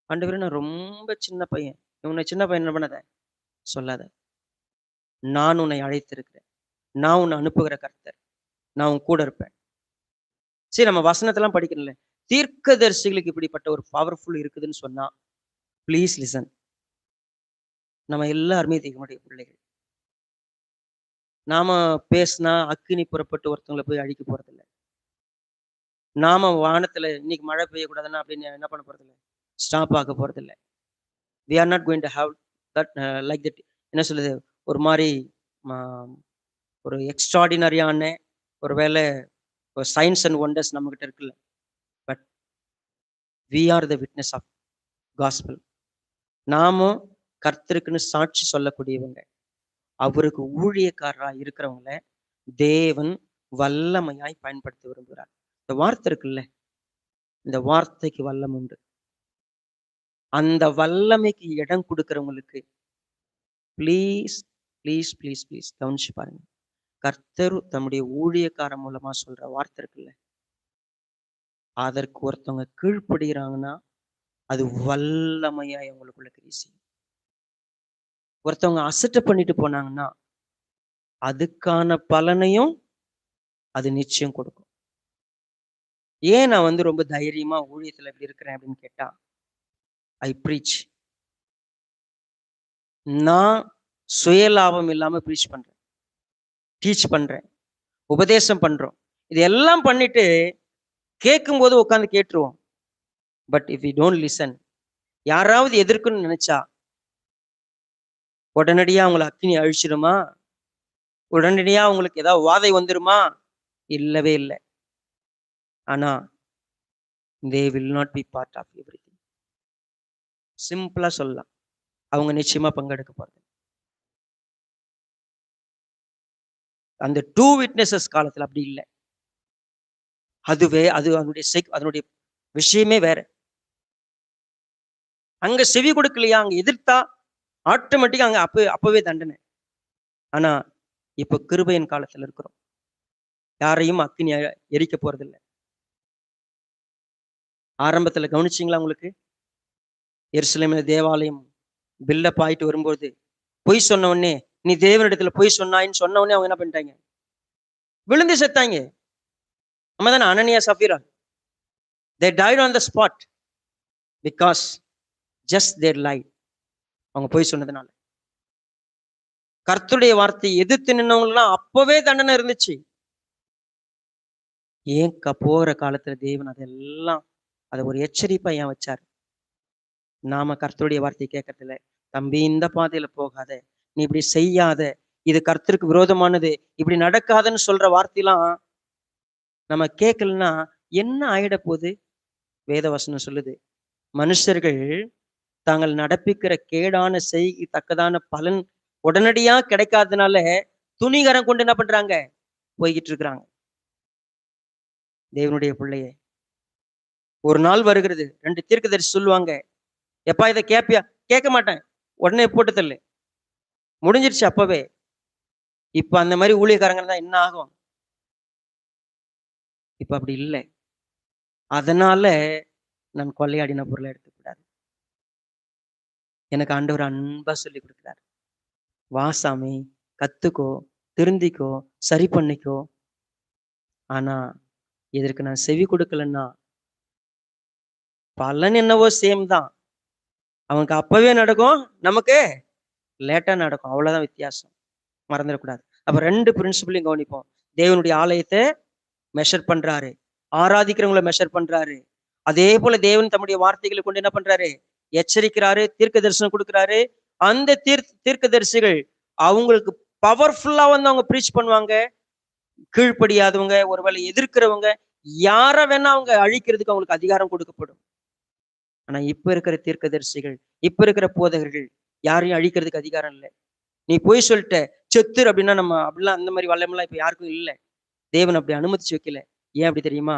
ஆண்டவரே, நான் ரொம்ப சின்ன பையன். உன்னை சின்ன பையன் என்ன பண்ணாத? சொல்லாத. நான் உன்னை அழைத்திருக்கிறேன். நான் உன்னை அனுப்புகிற கர்த்தர். நான் உன் கூட இருப்பேன். சரி, நம்ம வசனத்தெல்லாம் படிக்கணும்ல. தீர்க்கதரிசிகளுக்கு இப்படிப்பட்ட ஒரு பவர்ஃபுல் இருக்குதுன்னு சொன்னா, ப்ளீஸ் லிசன். நம்ம எல்லாருமே தேவனுடைய பிள்ளைகள். நாம பேசினா அக்கினி புறப்பட்டு ஒருத்தவங்களை போய் அழிக்க போறதில்ல. நாம வானத்துல இன்னைக்கு மழை பெய்யக்கூடாதுன்னா அப்படின்னு என்ன பண்ண போறதில்ல? ஸ்டாப் ஆக போறதில்ல. we are not going to have that like that. என்ன சொல்லுது? ஒரு மாதிரி ஒரு எக்ஸ்ட்ராடினரியான ஒரு வேலை சயின்ஸ் அண்ட் ஒண்டர்ஸ் நம்ம கிட்ட இருக்குல்ல. But we are the witness of gospel. நாமும் கர்த்தருக்குன்னு சாட்சி சொல்லக்கூடியவங்க. அவருக்கு ஊழியக்காரராக இருக்கிறவங்கள தேவன் வல்லமையாய் பயன்படுத்த விரும்புகிறார். இந்த வார்த்தை இருக்குல்ல, இந்த வார்த்தைக்கு வல்லம் உண்டு. அந்த வல்லமைக்கு இடம் கொடுக்கிறவங்களுக்கு ப்ளீஸ் ப்ளீஸ் ப்ளீஸ் ப்ளீஸ் கவனிச்சு பாருங்க. கர்த்தர் தம்முடைய ஊழியக்காரன் மூலமா சொல்ற வார்த்தை இருக்குல்ல, அதற்கு ஒருத்தவங்க கீழ்ப்படுகிறாங்கன்னா அது வல்லமையாய் அவங்களுக்குள்ள கிரியை செய்யும். ஒருத்தவங்க அசட்டை பண்ணிட்டு போனாங்கன்னா அதுக்கான பலனையும் அது நிச்சயம் கொடுக்கும். ஏன் நான் வந்து ரொம்ப தைரியமா ஊழியத்துல இப்படி இருக்கிறேன் அப்படின்னு கேட்டா, ஐ ப்ரீச். நான் சுயலாபம் இல்லாம ப்ரீச் பண்றேன், டீச் பண்றேன், உபதேசம் பண்றோம். இது எல்லாம் பண்ணிட்டு கேட்கும் போது உட்காந்து கேட்டுருவோம். But if you don't listen, யாராவது எதிர்க்கணும்னு நினைச்சா உடனடியா அவங்களை அக்கினி அழிச்சிருமா? உடனடியா அவங்களுக்கு ஏதாவது வாதை வந்துருமா? இல்லவே இல்லை. ஆனா they will not be part of everything. சிம்பிளா சொல்லலாம், அவங்க நிச்சயமா பங்கெடுக்க போறது. அந்த 2 witnesses காலத்துல அப்படி இல்லை. அதுவே அதனுடைய விஷயமே வேற. அங்க செவி கொடுக்கலையா, அங்க எதிர்த்தா ஆட்டோமேட்டிக்கா அங்க அப்பவே தண்டனை. ஆனா இப்ப கிருபையின் காலத்துல இருக்கிறோம். யாரையும் அக்கினி எரிக்க போறதில்லை. ஆரம்பத்துல கவனிச்சிங்களா? உங்களுக்கு எருசலேமில தேவாலயம் பில்டப் ஆயிட்டு வரும்போது பொய் சொன்ன உடனே, நீ தேவனிடத்துல பொய் சொன்னாயின்னு சொன்ன உடனே அவங்க என்ன பண்ணிட்டாங்க? விழுந்து செத்தாங்க. நம்ம தானே அனனியா சஃபீரா. they died on the spot because just their lie. அவங்க பொய் சொன்னதுனால. கர்த்தருடைய வார்த்தையை எதிர்த்து நின்னவங்கலாம் அப்பவே தண்டனை இருந்துச்சு. ஏன் போற காலத்துல தேவன் அதெல்லாம் அதை ஒரு எச்சரிப்பா ஏன் வச்சாரு? நாம கர்த்தருடைய வார்த்தையை கேட்கறதில்ல. தம்பி, இந்த பாதையில போகாத, நீ இப்படி செய்யாத, இது கர்த்தருக்கு விரோதமானது, இப்படி நடக்காதுன்னு சொல்ற வார்த்தையெல்லாம் நம்ம கேட்கலன்னா என்ன ஆயிட போகுது? வேதவசனம் சொல்லுது, மனுஷர்கள் தாங்கள் நடப்பிக்கிற கேடான செய்கை தக்கதான பலன் உடனடியா கிடைக்காதனால துணிகரம் கொண்டு என்ன பண்றாங்க? போய்கிட்டு இருக்கிறாங்க. தேவனுடைய பிள்ளையே, ஒரு நாள் வருகிறது, 2 தீர்க்கதரிசி சொல்லுவாங்க, எப்பா இதை கேப்பியா? கேட்க மாட்டேன், உடனே போட்டு தள்ளு. முடிஞ்சிருச்சு அப்பவே. இப்ப அந்த மாதிரி ஊழியக்காரங்க தான் என்ன ஆகும்? இப்ப அப்படி இல்லை. அதனால நான் கொள்ளையாடின பொருளை எடுத்துக்கூடாது. எனக்கு ஆண்டவர் அன்பா சொல்லி கொடுக்கிறார், வாசாமி, கத்துக்கோ, திருந்திக்கோ, சரி பண்ணிக்கோ. ஆனா இதற்கு நான் செவி கொடுக்கலன்னா பலன் என்னவோ சேம் தான். அவனுக்கு அப்பவே நடக்கும், நமக்கு லேட்டா நடக்கும். அவ்வளவுதான் வித்தியாசம். மறந்துடக்கூடாது. அப்ப 2 பிரின்சிபலையும் கவனிப்போம். தேவனுடைய ஆலயத்தை மெஷர் பண்றாரு, ஆராதிக்கிறவங்களை மெஷர் பண்றாரு. அதே போல தேவன் தம்முடைய வார்த்தைகளை கொண்டு என்ன பண்றாரு? எச்சரிக்கிறாரு, தீர்க்க தரிசனம் கொடுக்கிறாரு. அந்த தீர்க்க தரிசிகள் அவங்களுக்கு பவர்ஃபுல்லா வந்து அவங்க ப்ரீச் பண்ணுவாங்க. கீழ்ப்படியாதவங்க, ஒருவேளை எதிர்க்கிறவங்க, யார வேணா அவங்க அழிக்கிறதுக்கு அவங்களுக்கு அதிகாரம் கொடுக்கப்படும். ஆனா இப்ப இருக்கிற தீர்க்கதரிசிகள், இப்ப இருக்கிற போதகர்கள் யாரையும் அழிக்கிறதுக்கு அதிகாரம் இல்ல. நீ பொய் சொல்லிட்ட, செத்துரு அப்படின்னா நம்ம அப்படிலாம் அந்த மாதிரி வல்லமைலாம் இப்ப யாருக்கும் இல்ல. தேவன் அப்படி அனுமதிச்சு வைக்கல. ஏன் அப்படி தெரியுமா?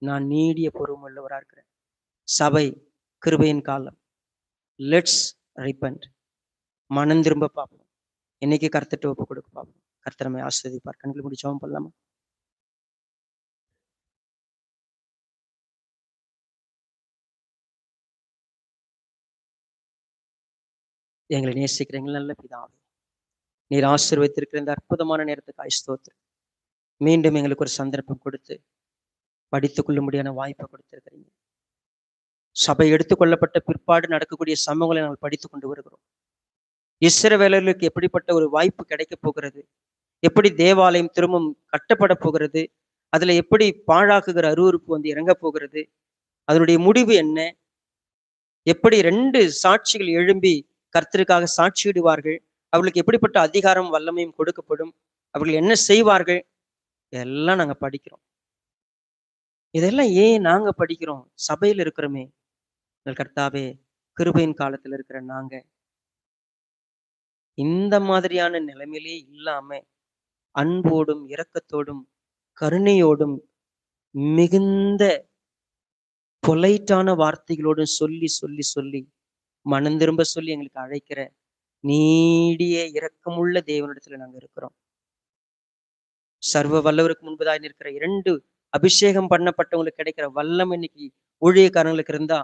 நான் நீடிய பொறுமை உள்ளவரா இருக்கிறேன். சபை கிருபையின் காலம். Let's repent. மனம் திரும்ப பார்ப்போம். இன்னைக்கு கர்த்தர்ட்ட ஒப்பு கொடுக்க பார்ப்போம். கர்த்தர் நம்மை ஆசீர்வதிப்பார். கண்களை மூடி ஜெபம் பண்ணலாமா? எங்களை நேசிக்கிற எங்கள் நல்ல பிதாவே, நீர் ஆசீர்வதித்திருக்கிற இந்த அற்புதமான நேரத்துக்காய் ஸ்தோத்திரம். மீண்டும் எங்களுக்கு ஒரு சந்தர்ப்பம் கொடுத்து படித்துக் கொள்ளும்படியான வாய்ப்பை கொடுத்திருக்கிறீங்க. சபை எடுத்துக்கொள்ளப்பட்ட பிற்பாடு நடக்கக்கூடிய சம்பவங்களை நாங்கள் படித்துக் கொண்டு வருகிறோம். இஸ்ரவேலர்களுக்கு எப்படிப்பட்ட ஒரு வாய்ப்பு கிடைக்கப் போகிறது, எப்படி தேவாலயம் திரும்பவும் கட்டப்பட போகிறது, அதுல எப்படி பாழாக்குகிற அருவருப்பு வந்து இறங்கப் போகிறது, அதனுடைய முடிவு என்ன, எப்படி 2 சாட்சிகள் எழும்பி கர்த்தருக்காக சாட்சியிடுவார்கள், அவர்களுக்கு எப்படிப்பட்ட அதிகாரம் வல்லமையும் கொடுக்கப்படும், அவர்கள் என்ன செய்வார்கள், எல்லாம் நாங்க படிக்கிறோம். இதெல்லாம் ஏன் நாங்க படிக்கிறோம்? சபையில் இருக்கிறோமே. எங்கள் கர்த்தாவே, கிருபையின் காலத்துல இருக்கிற நாங்க இந்த மாதிரியான நிலைமையிலே இல்லாம அன்போடும் இரக்கத்தோடும் கருணையோடும் மிகுந்த பொலைட்டான வார்த்தைகளோடும் சொல்லி சொல்லி சொல்லி மனம் திரும்ப சொல்லி எங்களுக்கு அழைக்கிற நீடிய இரக்கமுள்ள தேவனிடத்துல நாங்க இருக்கிறோம். சர்வ வல்லவருக்கு முன்பதாய் நிற்கிற 2 அபிஷேகம் பண்ணப்பட்டவங்களுக்கு கிடைக்கிற வல்லம் இன்னைக்கு ஊழியக்காரங்களுக்கு இருந்தா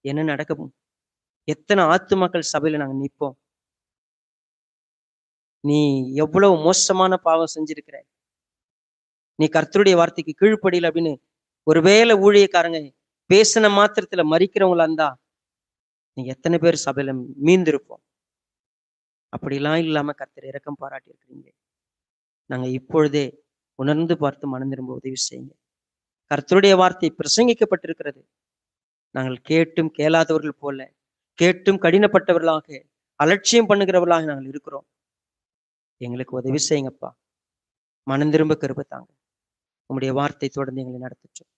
என்ன நடக்கும்? எத்தனை ஆத்துமாக்கள் சபையில நாங்க நிற்போம்? நீ எவ்வளவு மோசமான பாவம் செஞ்சிருக்கிற, நீ கர்த்தருடைய வார்த்தைக்கு கீழ்ப்படியல அப்படின்னு ஒருவேளை ஊழியக்காரங்க பேசின மாத்திரத்துல மறிக்கிறவங்களா இருந்தா நீங்க எத்தனை பேர் சபையில மீந்திருப்போம்? அப்படிலாம் இல்லாம கர்த்தர் இரக்கம் பாராட்டி இருக்கிறீங்க. நாங்க இப்பொழுதே உணர்ந்து பார்த்து மனம் திரும்ப உதவி செய்யுங்க. கர்த்தருடைய வார்த்தை பிரசங்கிக்கப்பட்டிருக்கிறது. நாங்கள் கேட்டும் கேளாதவர்கள் போல, கேட்டும் கடினப்பட்டவர்களாக, அலட்சியம் பண்ணுகிறவர்களாக நாங்கள் இருக்கிறோம். எங்களுக்கு உதவி செய்யுங்கப்பா. மனம் திரும்ப கிருபை தாங்க. உம்முடைய வார்த்தை தொடர்ந்து எங்களை நடத்தட்டும்.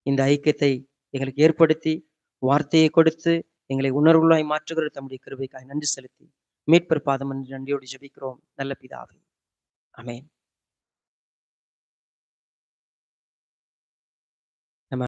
இந்த ஐக்கியத்தை எங்களுக்கு ஏற்படுத்தி, வார்த்தையை கொடுத்து, எங்களை உணர்வுள்ளாய் மாற்றுகிற தம்முடைய கிருபைக்காய் நன்றி செலுத்தி, மீட்பர் பாதம் நன்றியோடு ஜெபிக்கிறோம் நல்ல பிதாவே. ஆமென்.